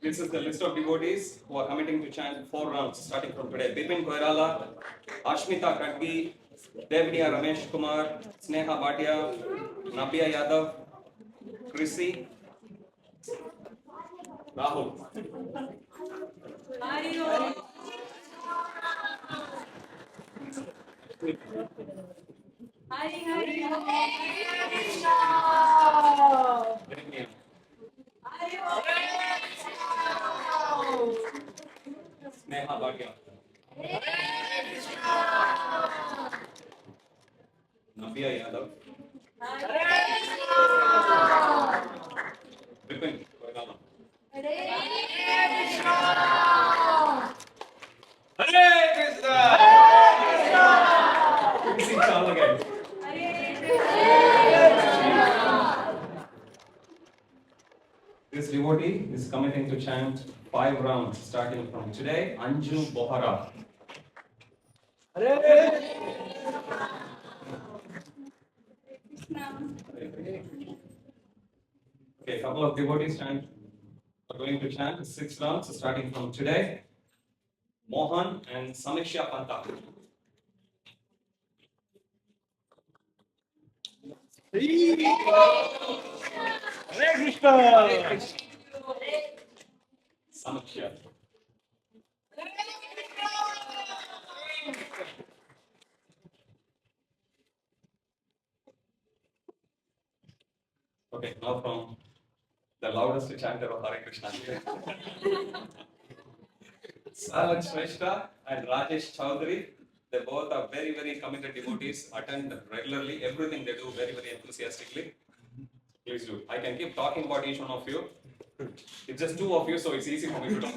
This is the list of devotees who are committing to chant 4 rounds starting from today. Bipin Koirala, Ashmita Kadgi, Devniya Ramesh Kumar, Sneha Bhatia, Nabia Yadav, Chrissy, Rahul. Devniya. Sneha Bhatia. Nabia Yadav. Bipin Koirala. Hare Krishna! Siksha all again. This devotee is committing to chant 5 rounds starting from today. Anju Bohara. couple of devotees are going to chant 6 rounds starting from today. Mohan and Samiksha Panta. Hare Krishna. Samiksha. Okay, now from the loudest chanter of Hare Krishna. Salat Shrestha and Rajesh Chaudhary, they both are very, very committed devotees, attend regularly, everything they do very, very enthusiastically. Please do. I can keep talking about each one of you. It's just two of you, so it's easy for me to talk.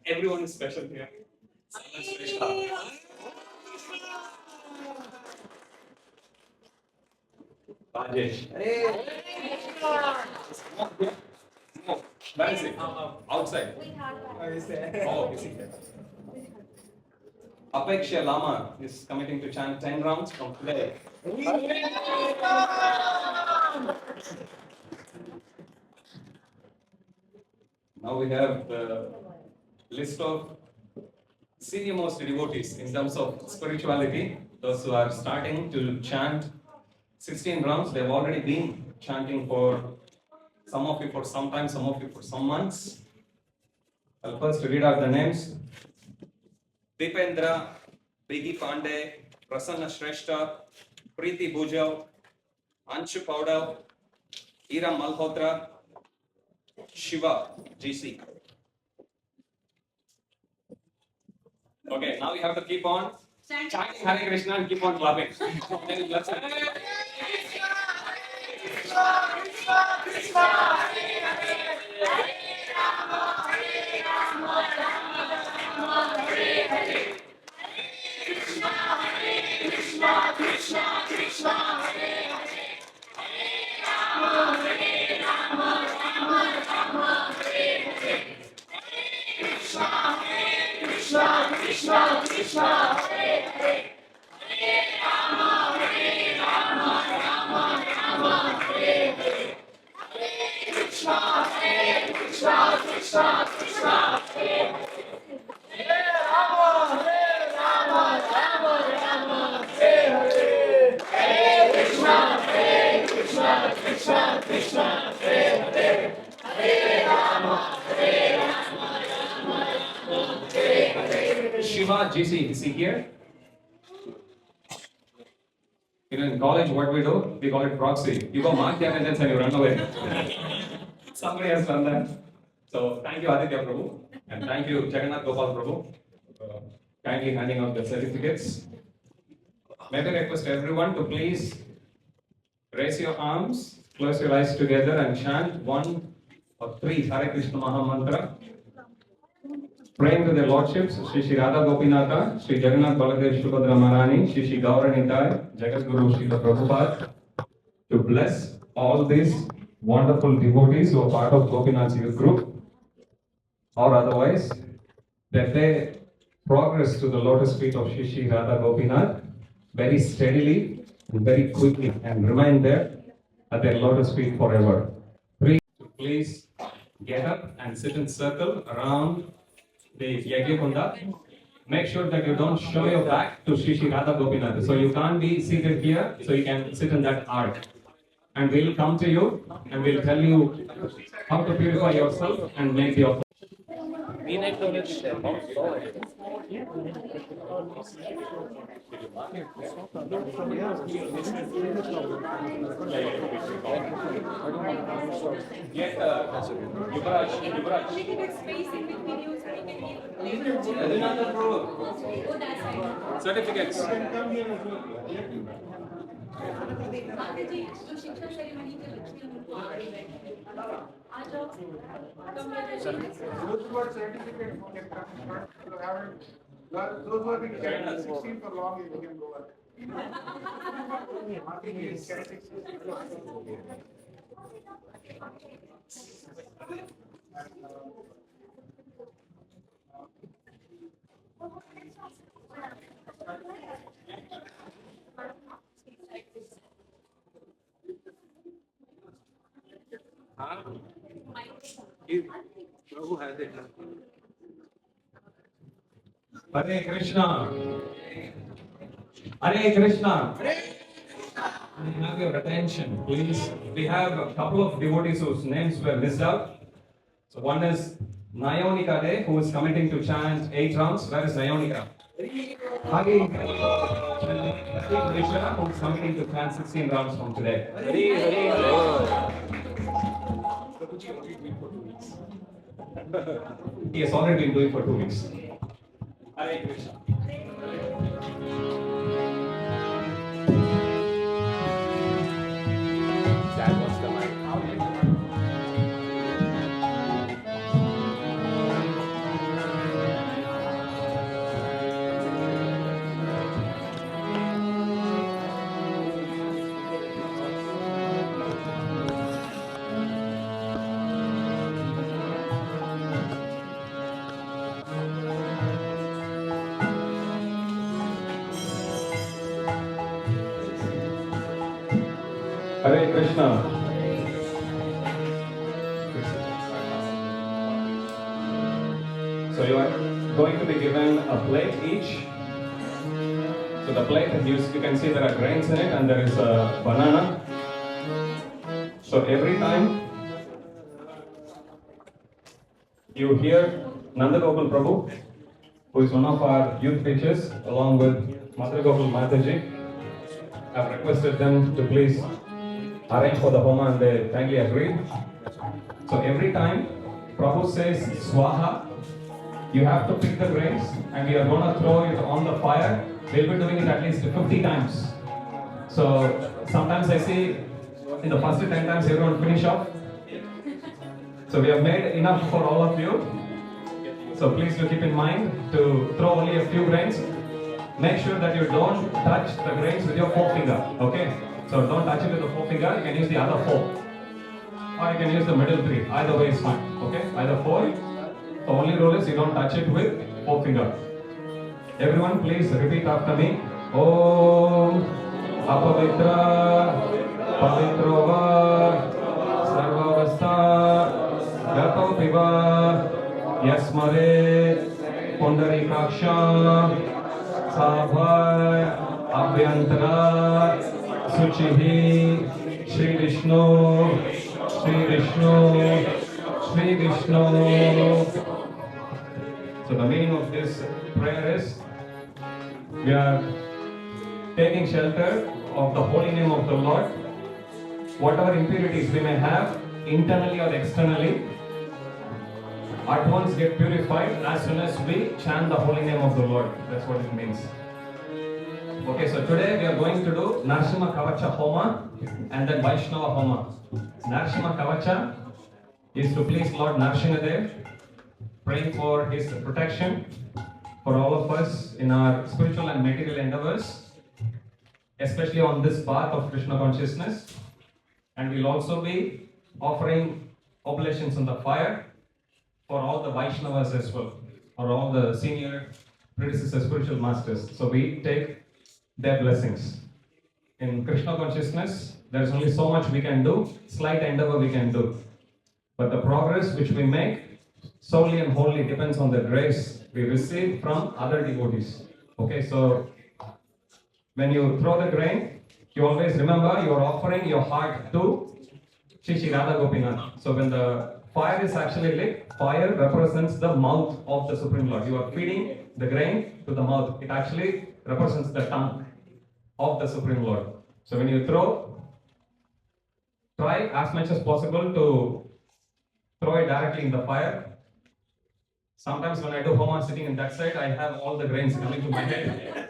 Everyone is special here. Salat Shrestha. Rajesh. No, where is it? Outside. Oh, is it? Apeksha Lama is committing to chant 10 rounds from today. Now we have the list of senior most devotees in terms of spirituality. Those who are starting to chant 16 rounds, they've already been chanting for some of you for some time, some of you for some months. I'll first read out the names. Dipendra, Biggie Pandey, Prasanna Shrestha, Preeti Bhujav, Anshu Paudal, Ira Malhotra, Shiva, GC. Okay, now you have to keep on chanting Hare Krishna and keep on clapping. Then bless it. Shiva, GC, is he here? You know, in college, what we do, we call it proxy. You go mark the attendance and you run away. Somebody has done that. So thank you, Aditya Prabhu, and thank you, Jagannath Gopal Prabhu, kindly handing out the certificates. May I request everyone to please raise your arms, close your eyes together, and chant 1 or 3 Hare Krishna Maha Mantra. Praying to their lordships, Shri Radha Gopinatha, Shri Jagannath Baladev Subhadra Maharani, Shri Gauranitai, Jagat Guru Srila Prabhupada, to bless all these wonderful devotees who are part of Gopinath's youth group, or otherwise, that they progress to the lotus feet of Shri Radha Gopinath very steadily and very quickly and remain there at their lotus feet forever. Please get up and sit in circle around the Yajna Kunda. Make sure that you don't show your back to Shri Radha Gopinath. So you can't be seated here, so you can sit in that arc. And we'll come to you and we'll tell you how to purify yourself and make the offering. Yes, Yuvraj. Little bit space in between you so we can Another rule. Oh, that's fine. Certificates. Mataji, जो शिक्षा ceremony के बच्चे उनको आ रही है आ जाओ congratulations Those who are certificate for the those who have been carrying 16 for long, you can go back. Prabhu has it. Hare Krishna. Hare Krishna. I have your attention, please. We have a couple of devotees whose names were missed out. So one is Nayonika Day, who is committing to chant 8 rounds. Where is Nayonika? Hare Krishna, who is committing to chant 16 rounds from today. He has already been doing for 2 weeks. Hare Krishna. That was the mic. Hare Krishna. So you are going to be given a plate each. So the plate, you can see there are grains in it and there is a banana. So every time you hear Nanda Gopal Prabhu, who is one of our youth teachers, along with Mother Gopal Mataji, I've requested them to please arrange for the homa and they kindly agreed. So every time Prabhu says Swaha, you have to pick the grains and we are going to throw it on the fire. We'll be doing it at least 50 times. So sometimes I see in the first 10 times everyone finish off. So we have made enough for all of you. So please do keep in mind to throw only a few grains. Make sure that you don't touch the grains with your forefinger. Okay? So don't touch it with the forefinger. You can use the other 4. Or you can use the middle 3. Either way is fine. Okay? Either 4. The only rule is you don't touch it with forefinger. Everyone please repeat after me. Om Apavitra Pavitrova Sarvavastha Gato Piva Yasmare Pundarikaksha Sabha Abhyantara Suchihi Shri Vishnu Shri Vishnu Shri Vishnu. So the meaning of this prayer is we are taking shelter of the holy name of the Lord. Whatever impurities we may have internally or externally at once get purified as soon as we chant the holy name of the Lord. That's what it means. Okay, so today we are going to do Narsimha Kavacha Homa and then Vaishnava Homa. Narsimha Kavacha is to please Lord Narsimhadev, praying for his protection for all of us in our spiritual and material endeavors, especially on this path of Krishna consciousness. And we'll also be offering oblations on the fire for all the Vaishnavas as well, or all the senior predecessor spiritual masters. So we take their blessings. In Krishna consciousness, there is only so much we can do, slight endeavor we can do. But the progress which we make solely and wholly depends on the grace we receive from other devotees. Okay, so when you throw the grain, you always remember you are offering your heart to Shri Shri Radha Gopinath. So when the fire is actually lit, fire represents the mouth of the Supreme Lord. You are feeding the grain to the mouth. It actually represents the tongue of the Supreme Lord. So when you throw, try as much as possible to throw it directly in the fire. Sometimes when I do homa sitting in that side, I have all the grains coming to my head.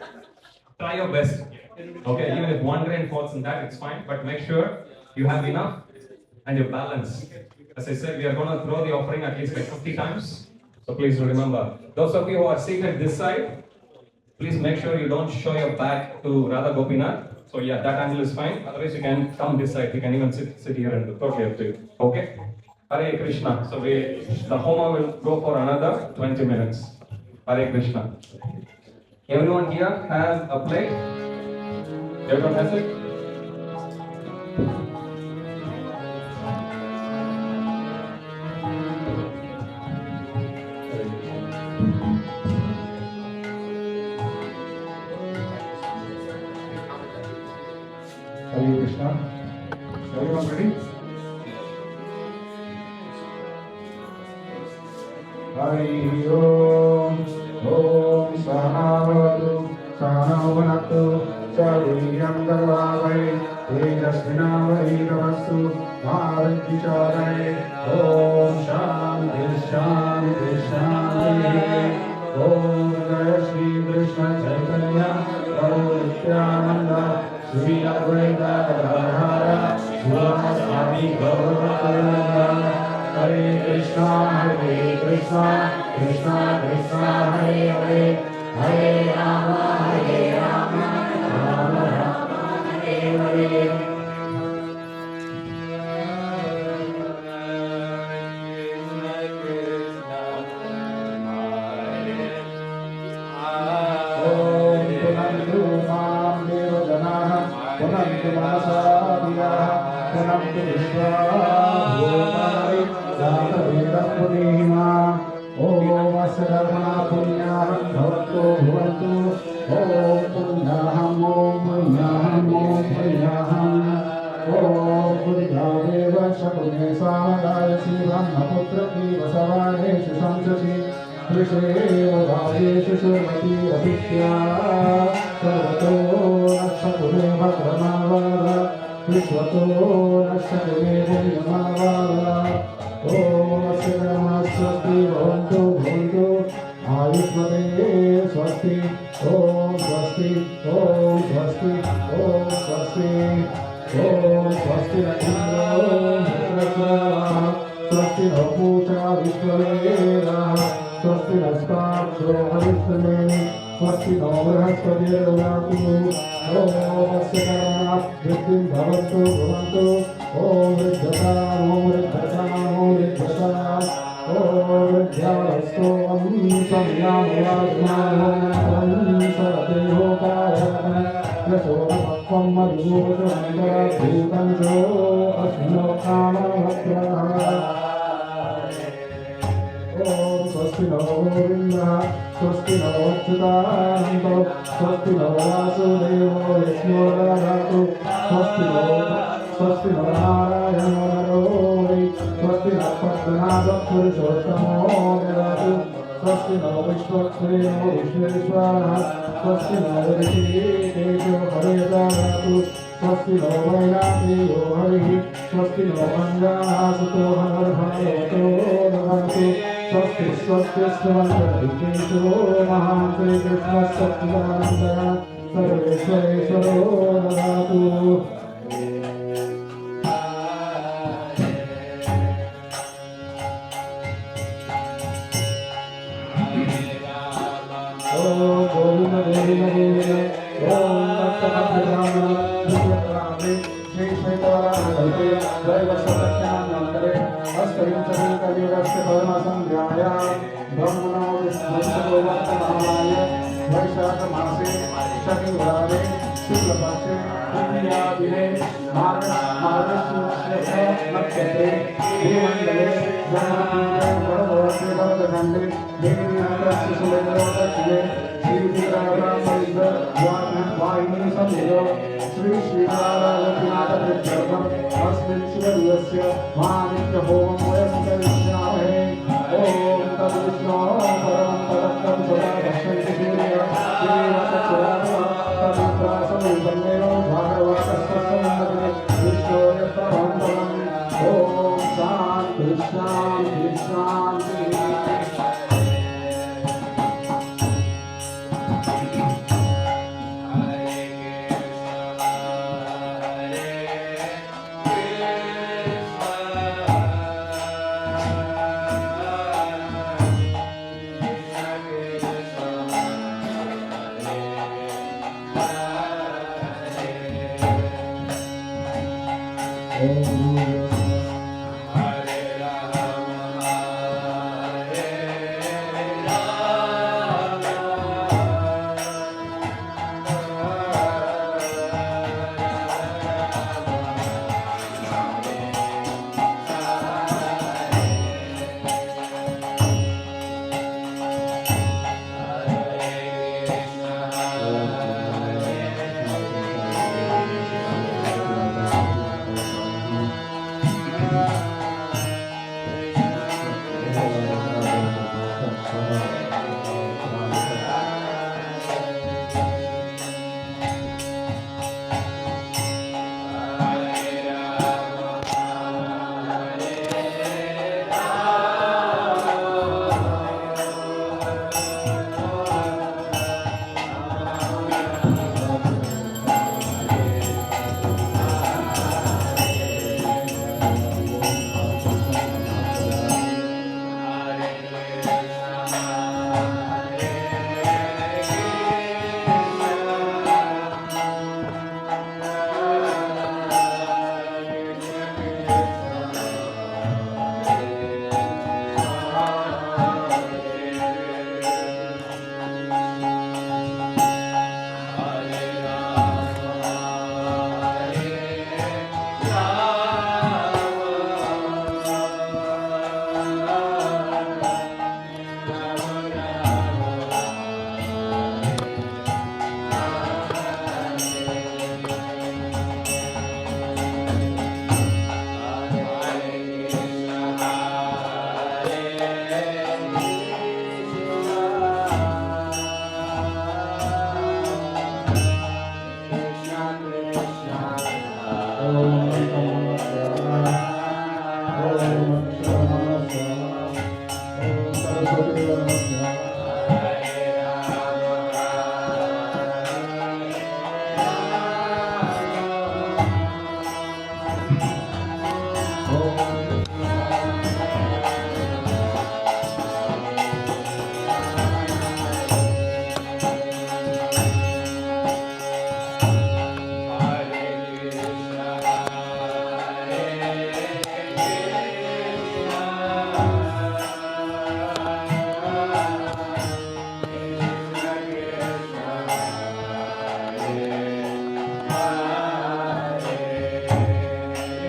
Try your best. Okay, even if one grain falls in that, it's fine. But make sure you have enough and you balance. As I said, we are going to throw the offering at least like 50 times. So please do remember. Those of you who are seated this side, please make sure you don't show your back to Radha Gopinath. So yeah, that angle is fine. Otherwise, you can come this side. You can even sit here and totally up to you. Okay? Hare Krishna. So the homa will go for another 20 minutes. Hare Krishna. Everyone here has a plate? Everyone has it? Hare Krishna. Everyone ready? Hari Om. Om Sahavatu. Sahavanatu. Sarviyam Karvavai. Tejasvinavahidavastu. Bharatvicharai. Om Shanti Shanti Shanti. Om Jaya Shri Krishna Chaitanya. Prabhu Nityananda. Shri Advaita Gadadhara. Sri Gauravananda. Hare Krishna, Krishna Krishna, Hare Hare, Hare Rama, Rama Rama, Hare Hare. Om Punantu Mam Deva Janaha, Punantu Manasa Diyaha, Punantu Vishwa Bhutani, Jata Veda Punihima. Om Asarvana Punyaham Bhavantu Bhavantu. Om Punyaham Om Punyaham Om Punyaham. Om Punyaveva Shakune Samadaya Sivam Naputra Ki Vasavane Shamsasi. Visheva Bhajeshu Surmati Abhitya. Sarvato Nakshakune Bhadramavara. Vishvato Nakshakune Bhunyamavara. Om Asirama Swasti Bhavantu Bhavantu. Ayushmate Swasti. Om Swasti. Om Swasti. Om Swasti. Om Swasti Indro Vishwasvara. Swasti no Pucha Vishwaveda. Swasti Nastaksho Haristameni. Swasti no Brihaspatirdatu. Om Asirama Vriddhim Bhavantu Bhavantu. Om Vriddhata Om Vriddhata Om Vriddhata. Om Vidyarasto Om Samyamavasmano Om Saradeho Kayana. Yasodhamakvam Madhushamandara Bhutanjo Asmino Kamavakraha. Om Swasti no Govinda, Swasti no Achyutanando, Swasti no Vasudevo Vishnuradhatu, Swasti no Narayana Narori, Swasti no Padmanabha Purushottamo Devatu, Swasti no Vishwakshrino Vishveshwara, Swasti no Rishikejo Haredharatu, Swasti no Vairateyo Harihi, Swasti no Manjanasato Hanarbhavato Devatu. Swasti Swasti Svantariketo Mahante Krishna Satchidananda Sarveshwareshwaro Dadatu. Om Govinda Govinda Govinda. Om Dakshanabhyamana Nityaprame Shri Shaitavara Daiva Satakyanantare Astavinchari Kaliyurasya Padmasamdhyaya Brahmano Vishnu Vartamahaya Vaishakha Mase Shakivare Shukla Pakshe Indiyadine Margasya Nakshatre Devandale Janapinja Varavate Varavadante Devi Akasya Sulendra Shive Shri Vikrama Maridha Yajna Vaini Samyo Shri Shri Radha Vidyarvam Asmin Shivadiyasya Manitya Homam Vayaskarishyahe Om Tat Vishnu Param Parakam Sada Bhakti Shriya Deva Satsarava Pavitra Samudannero Bhagavata Sassamandane Vishnu Yattavantavam Om Shanti Shanti Shanti.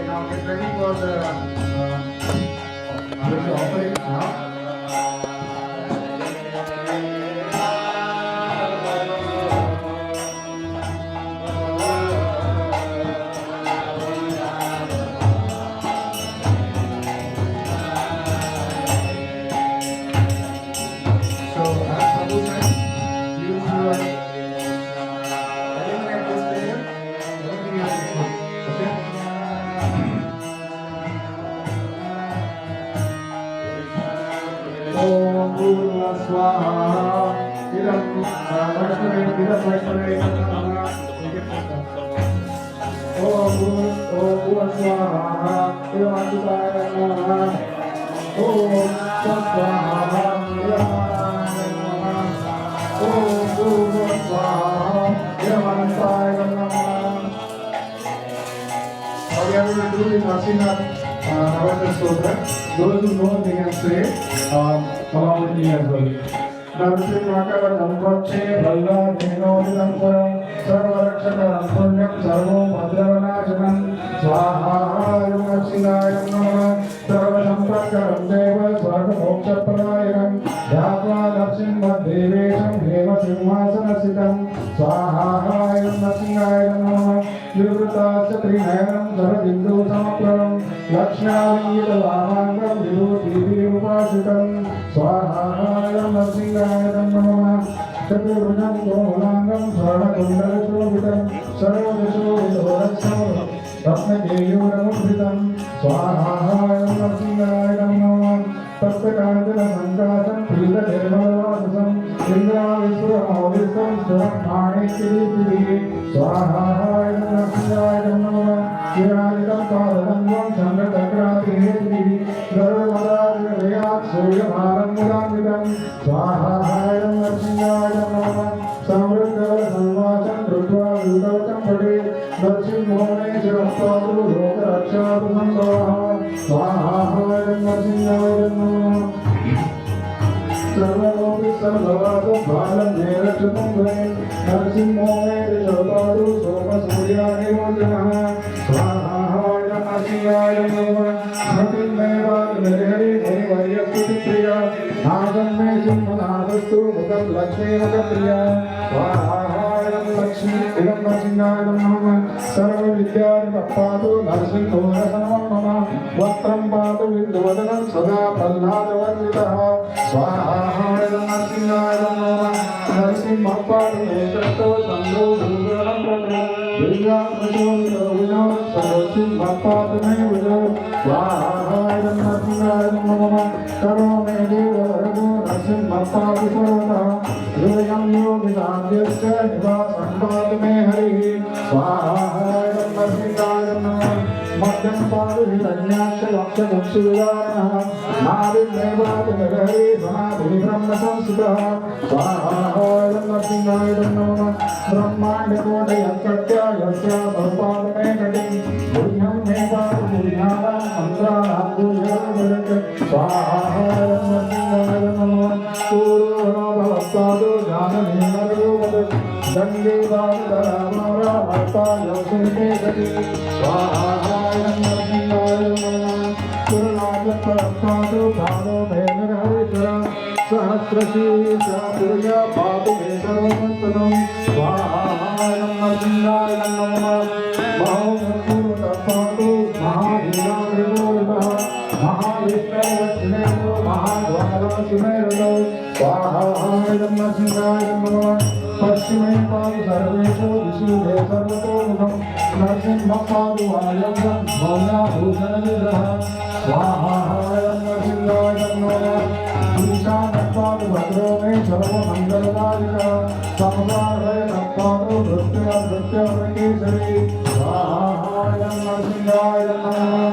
Now get ready for the offering now. So, as Prabhu said, use your eliminate this layer, everything else is good. Okay? Om Purna Swaha. Idam Vaishnavi, Idam Vaishnavi. Om Purna Swaha. Idam Achyutaya Namaha. Om Swaha. Idam Om Purna Swaha. Idam Achyutaya Namaha. Now we are going to do the Nasina Navratna Stotra. Those who know, they can say along with me as well. Narsimhakaranam Vakshe Balla Dhenodidam Puram Sarvarakshakaram Punyam Sarvo Bhadravanachanam Swaha Ayam Narsimhayam Namah Sarvasamprakaram Deva Svargamokshapradayanam Yatva Narsimha Devesham Hema Simhasanasitam Swaha Ayam Narsimhayam Namah Yurvata Satrinayanam Sarabindu Samapravam Lakshmavingita Vamangam Vibhuti Vipasitam Swaha Ayam Narsimhayam Namah Chaturvujam Gomalangam Sarvakundalasovitam Sarvadeshovidorasam Ratnakeyuramudritam Swaha Ayam Narsimhayam Namah Taptakantana Sankasam Prita Nirmalavasam Indra Visvaravisam Swahamani Kiriti Swaha Ayam Narsimhayam Namah Kiralitam Padanam Chandratakrati Hetri Garvadadriyat Suryamaram Mudamitam Swaha Ayam Narsimhayam Namah Samruddha Samvacham Rutva Vudavacham Pade Narsimhone Shirapadu Lokarakshatu Samsvaha Swaha Ayam Narsimhayam Namah Sarvaloki Sarvavasa Bhalam Nerachutam Dvain Narsimhone Shirapadu Soma Surya Nirvajanaha Swaha Ayam Narsimhayam Namah Smatim Meva Nirhari Murivarya Stuti Priya Nagam Me Simhanadastu Mukam Lakshmi Mukam Priya Swaha Ayam Lakshmi Idam Narsimhayam Namah Sarva Vidyani Bhappadu Narsimhora Sanamam Mama Vatram Padu Vindhuvadanam Sada Prahladavanvitaha Swaha Ayam Narsimhayam Namah Narsimha Padu Neshato Sandho Bhujanam Pradha Vidya Prachonita Vijam Sarvasimha Padu Me Vijam Swaha Ayam Narsimhayam Namah Karo Me Deva Raghu Narsimha Padu Sarvata Hridayam Yogi Sandhyasya Nivasam Padu Me Hari Swaha Ayam Narsimhayam Namah Madhyam Padu Hiranyaksha Vaksha Muksuvidana Navim Nevadu Nagari Samavi Brahma Samsutaha Swaha Ayam Narsimhayam Namah Brahmanda Kota Yaksatya Yasya Sarvadu Me Kati Bunyam Nevadu Bunyadam Mantra Abdu Yaravaraka Swaha Ayam Narsimhayam Namah Puru Bhavapadu Jnana Ninaru Dandi Bhavadara Mara Arta Yasute Gati Swaha Ayam Narsimhayam Namah Purnaja Parapadu Bhado Bhenara Harishara Sahasrashi Saturya Bhadu Vesarvasantanam Swaha Ayam Narsimhayam Namah Mahapuru Tapadu Mahadina Riguritaha Mahavishnu Vachinevo Mahadvara Sumerado Swaha Ayam Narsimhayam Namah Paschime Padu Sarveshu Visude Sarvato Mukham Narsimha Padu Ayam Bhavya Bhusana Vigraha Swaha Ayam Narsimhayam Namah Ishana Padu Bhadro Me Sarva Mangaladharika Samvaraya Padu Nritya Nritya Prakesari Swaha Ayam Narsimhayam Namah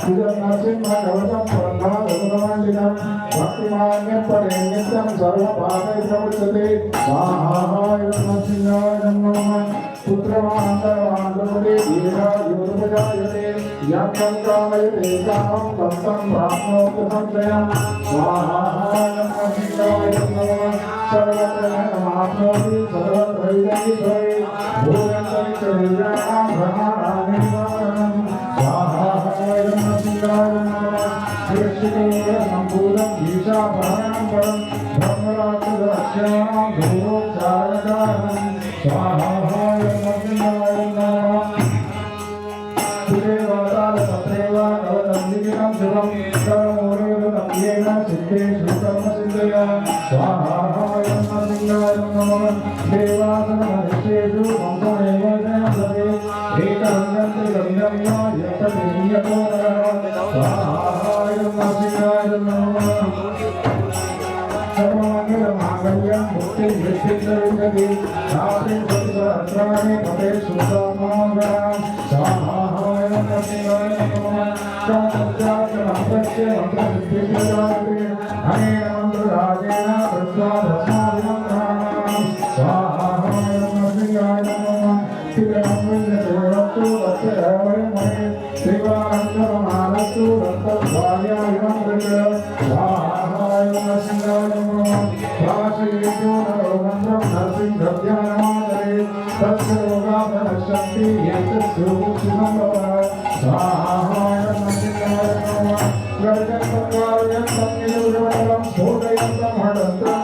Idam Narsimha Kavacham Pradha Raghunamanditam Bhaktimanya Parengitam Sarva Bhave Pravacate Swaha Ayam Narsimhayam Namah Putravanda Vandavade Dira Yurvajayate Yatam Kamayate Kamam Vastam Brahmota Samjayam Swaha Ayam Narsimhayam Namah Sarvatra Namapnoti Sarvatra Vidai Swahi भूयन्तरिक्षदेव्याणां ग्रहाणां स्वाहा शिवाय नमः सुरक्षितोऽयं ईशाभरणं परं ब्रह्मराक्षसरक्षाणां धूरोच्चारकारणं स्वाहा नमः सुदेवातालतत्रैव नवदन्दिनं शिवं कर्मोरेण सिद्धे श्रीकर्मसिद्धया स्वाहा नमः देवासनमधिष्ठेषु वंशमेव जयते एकरङ्गन्ते गम्यम्य यतदेयतो स्वाहा नमः सर्वमङ्गलमाङ्गल्यं मुक्तिर्विद्धिर्विन्दति शान्तिं सहस्राणि भवे सुखमाङ्गलां स्वाहा मन्त्रस्य मन्त्रसिद्धिर्विदात्रे अनेन मन्त्रराजेन कृत्वा भस्मादिमन्त्राणां स्वाहा शिवरामविन्दसेवस्तु तस्य श्रीवानन्दमानस्तु दत्तभार्याविमं स्वाहा स्वाहा नरसिंहध्यानमादरे तस्य रोगापनश्यन्ति यत्सुखं स्वाहा गर्जन्तं स्फोटयन्तं हडन्तं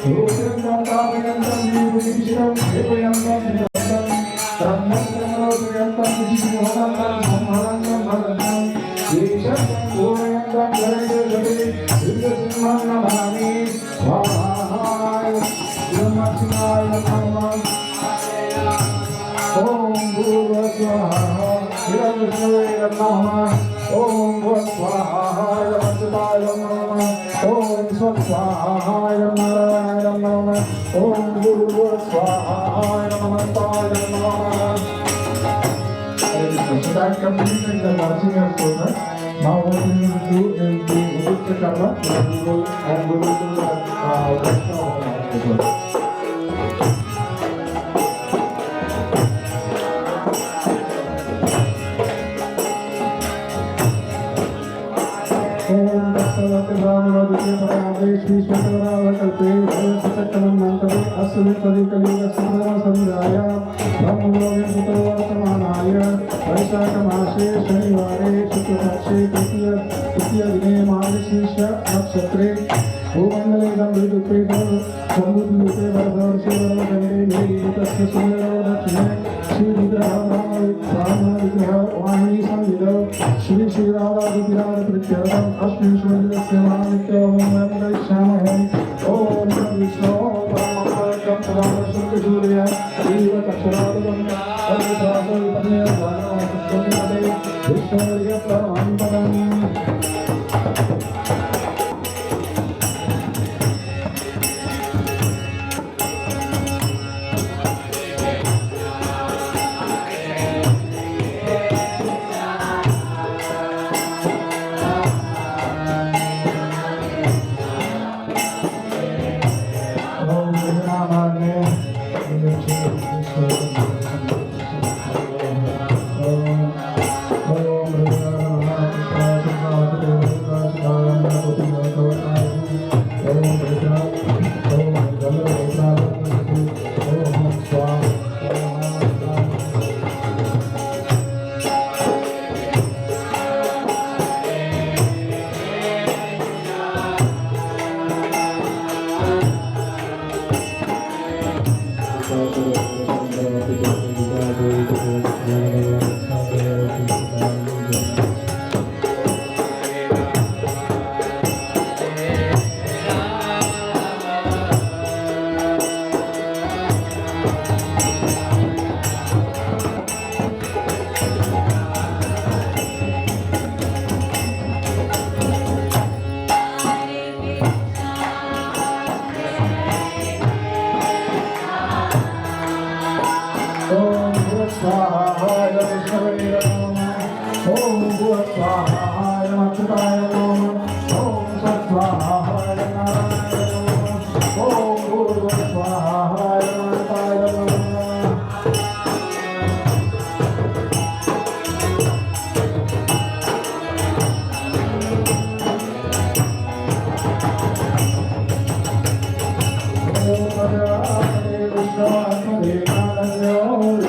रूपयन्तं कामयन्तं निर्विशिरं सेवयन्तं ब्रह्मत्रमलोकयन्तं विष्णुवदन्तं संहरन्तं भदन्तं ईशं पूरयन्तं जयजगति सिद्धसिंहं नमामि स्वाहा ब्रह्मशिवाय नमः ॐ भूर्भुवस्वाहा हिरण्यविष्णवे नमः ॐ भुवस्वाहाय वसुदाय नमः ॐ स्वस्वाहाय नारायणाय नमः ॐ भूर्भुवस्वाहाय नमस्ताय नमः. So that completed the dancing of Soda. Now what we will do is the Udutta Karma and we will do the Yajna of the Om Tassavat Brahmavadite Paramadesh Vishwakaravakalpe Bhavasatakamannantave Asami Padikaliga Sundara Samidaya Brahmavadite Putravartamanaya Vaishakamashe Shanivare Shuklapakshe Titiya Dine Maharishishya Nakshatre Bhumandalekam Vidukrita Sambudhute Vardharshi Varavagande Nirvitasya Sundara Dakshine Shri Vigraha Brahma Vigraha Vahini Samvidha Shri Shri Radha Vigraha Prityardam Ashvishwadasya Mahamitya Om Namrishamahe Om Vishnu Brahmapakam Pradasham Surya Shiva Taksharadam Adhitasa Vipanya Dhanam Samyade Vishwarya Paramanpadam Om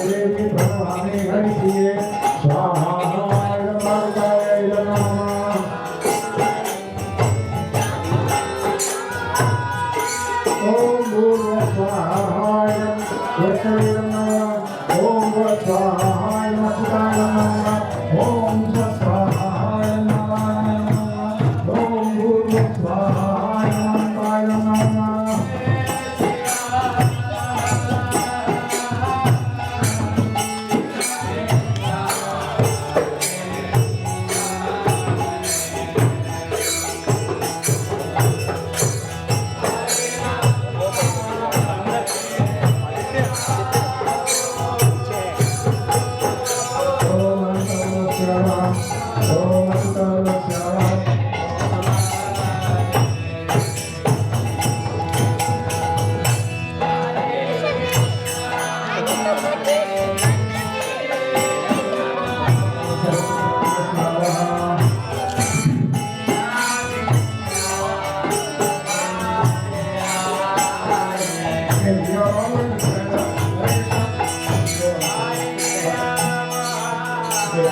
Devi Bhavani प्रिये स्वाहाय नमः ओम भूर्भुवस्वाहाय नमः ओम स्वाहाय नमः ओम स्वाहाय नमः ओम भूर्भुवस्वाहाय नमः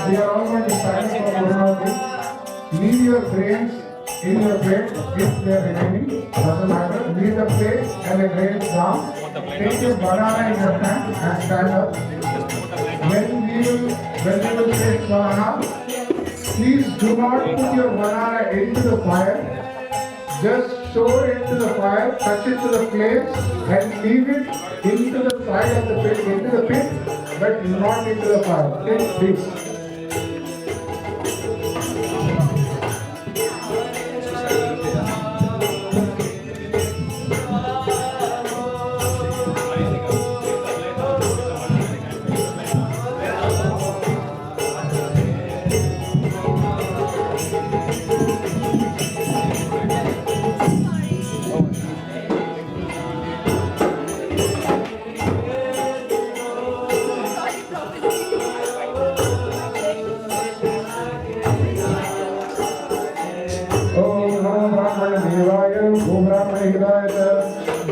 We are all going to stand for Gurunati. Leave your grains in your plate if they are remaining. Doesn't matter. Leave the plate and the grains down. Take your banana in your hand and stand up. When we will say Swaha, please do not put your banana into the fire. Just show it to the fire, touch it to the flames, and leave it into the side of the pit, into the pit, but not into the fire. Okay, please.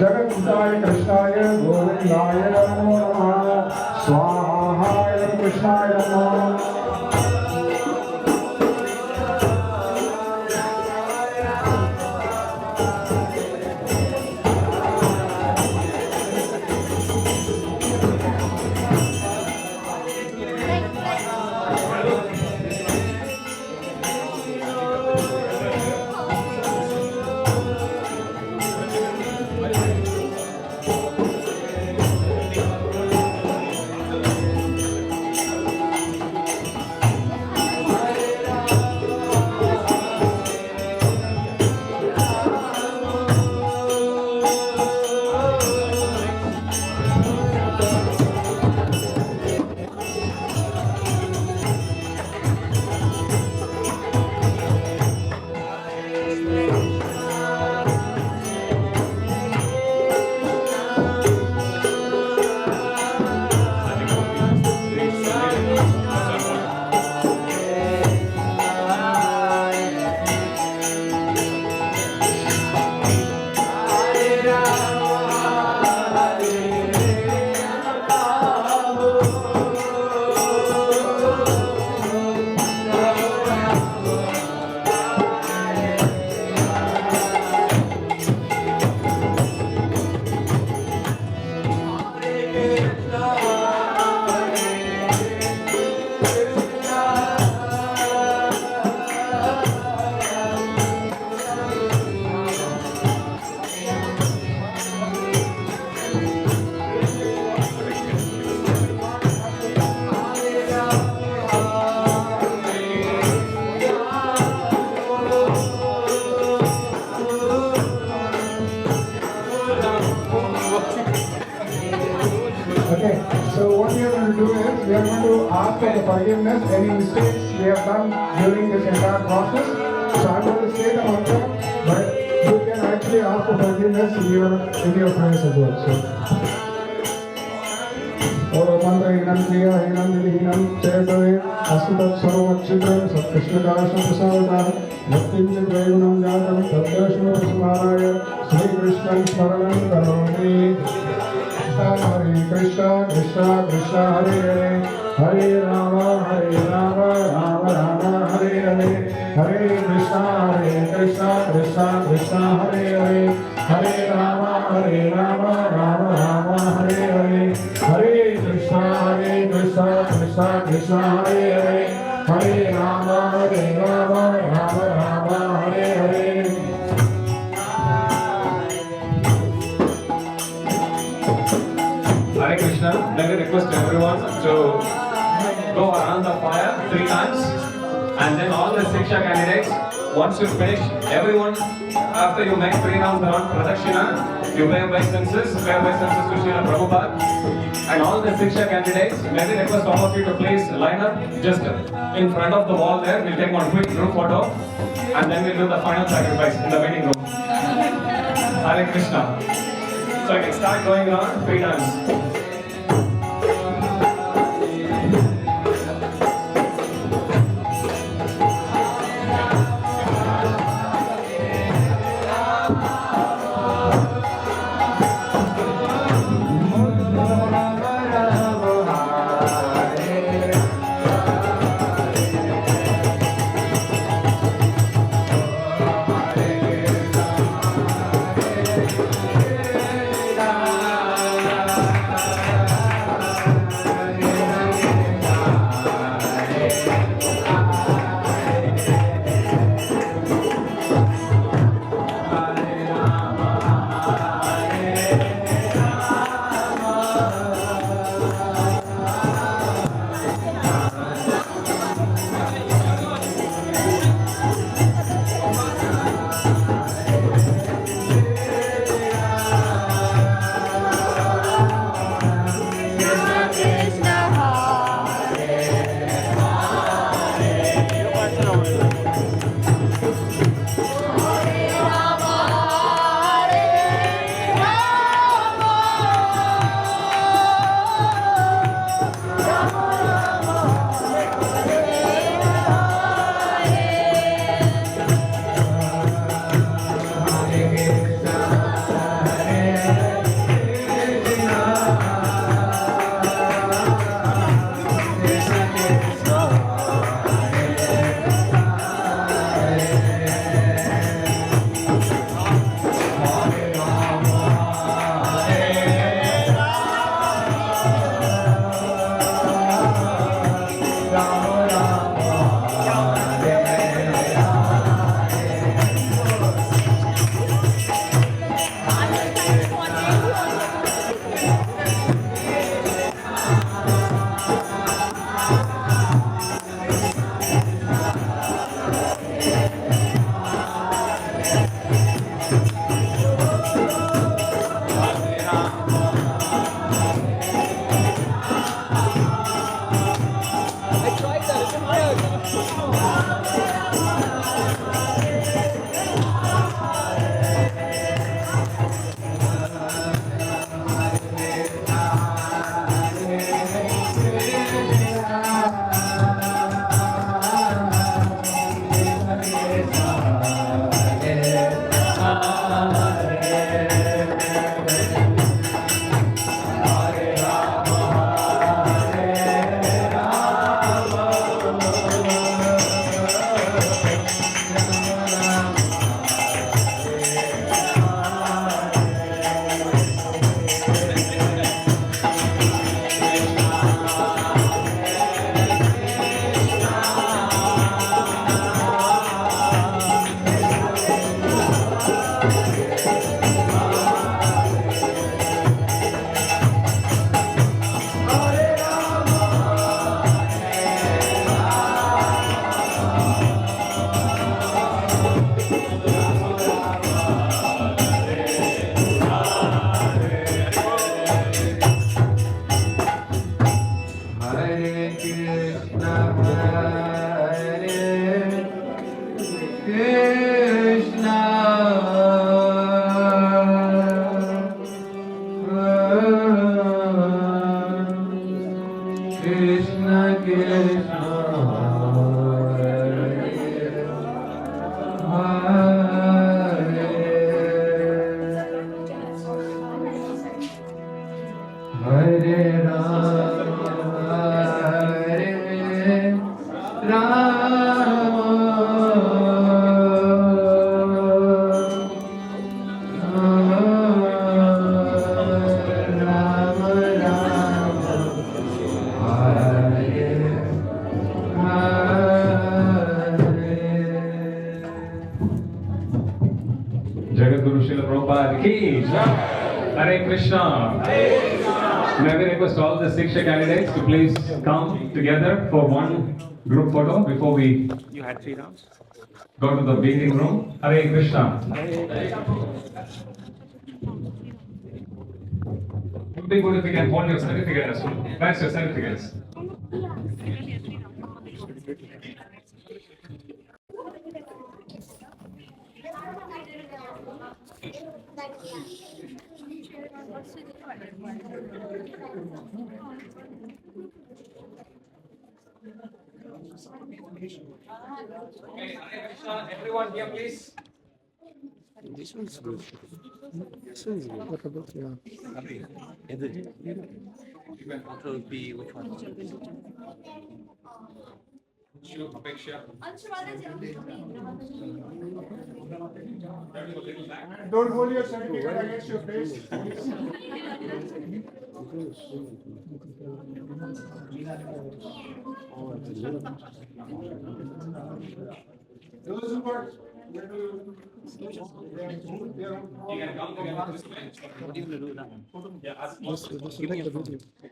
जगन्नाय कृष्णाय गोविंदाय नमो नमः स्वाहाय कृष्णाय नमः Okay, so what we are going to do is we are going to ask for the forgiveness, any mistakes we have done during this entire process. So I'm going to say the mantra, but you can actually ask for forgiveness in your prayers as well. So. मंत्रहीनं क्रियाहीनं विधिहीनं चेतवे अस्तु तत्सर्वमच्युतं सत्कृष्णदासप्रसादतः भक्तिं च त्रैगुणं जातं तद्दर्शनोपस्माराय श्रीकृष्णं स्मरणं करोमि हरे Krishna Krishna Krishna Hare Hare Hare Rama, Rama Rama, Hare Hare. Hare Krishna, Krishna Krishna, Hare Hare. Hare Rama, Rama Rama, Hare Hare. Hare Krishna, Krishna Krishna, Hare Hare. Hare Rama, Rama Rama, Hare Hare. Hare Krishna. Let me request everyone to go around the fire 3 times, and then all the Siksha candidates, once you finish, everyone, after you make 3 rounds around Pradakshina, you pay obeisances to Srila Prabhupada, and all the Siksha candidates, let me request all of you to please line up just in front of the wall there. We'll take one quick group photo, and then we'll do the final sacrifice in the meeting room. Hare Krishna. So I can start going around 3 times. Prabhupada ki Hare Krishna. May we request all the Siksha candidates to please come together for one group photo before we You had 3 rounds? go to the meeting room. Hare Krishna. It would be good if we can hold your certificate as well. Where's your certificates? Okay, Hare Krishna. Everyone here, please. This one's good. This one's good. What about Control B, which one? Sure, Apeksha. Don't hold your certificate against your face. Those who are little. You can come together this way. What are you going to do now? Yeah, ask Give me your phone. Sit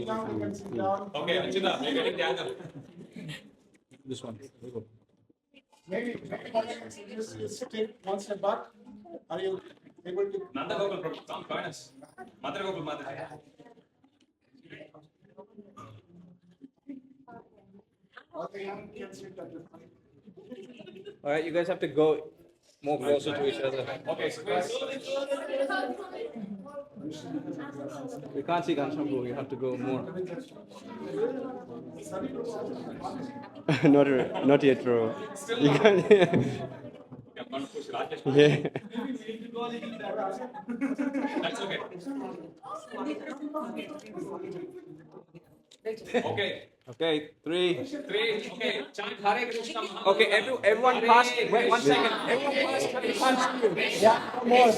down, you can sit down. Okay, Anchita, we're getting the other. This one. Maybe just take one step back. Are you able to? Nanda Gopal, Prabhu, come join us. Mother Gopal, Mother. All right, you guys have to go more closer to each other. Okay, so please. We can't see Ghanshyam, you have to go more. Not yet, bro. You can't. I'm going to push Rajesh. Yeah. That's okay. Okay. Okay, 3. Three. Okay. Chant Hare Krishna. Okay, everyone pass. Wait 1 second. Everyone pass. I can't see you. Yeah, more.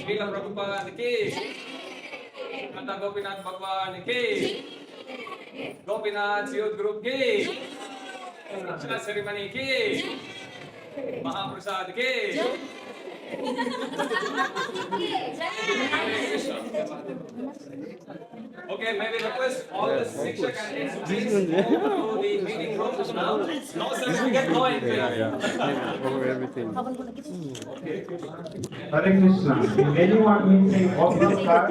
Srila Prabhupada ki. Nanda Gopinath Bhagwan ki. Gopinath Youth Group ki. Siksha Ceremony ki. Mahaprasad ki. Hare Krishna. Okay, may we request all the Siksha candidates to please move to the meeting room now. No certificate, no entry. Over everything. Hare Krishna. If anyone missing autograph card,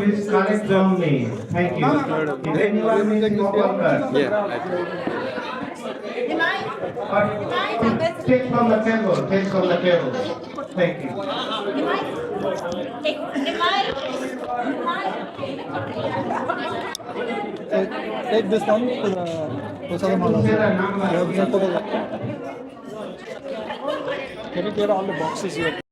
please collect from me. Thank you. If anyone missing autograph card, take from the table. Take from the table. Thank you. Take this one to the Prasadam Hall. Can you clear all the boxes here?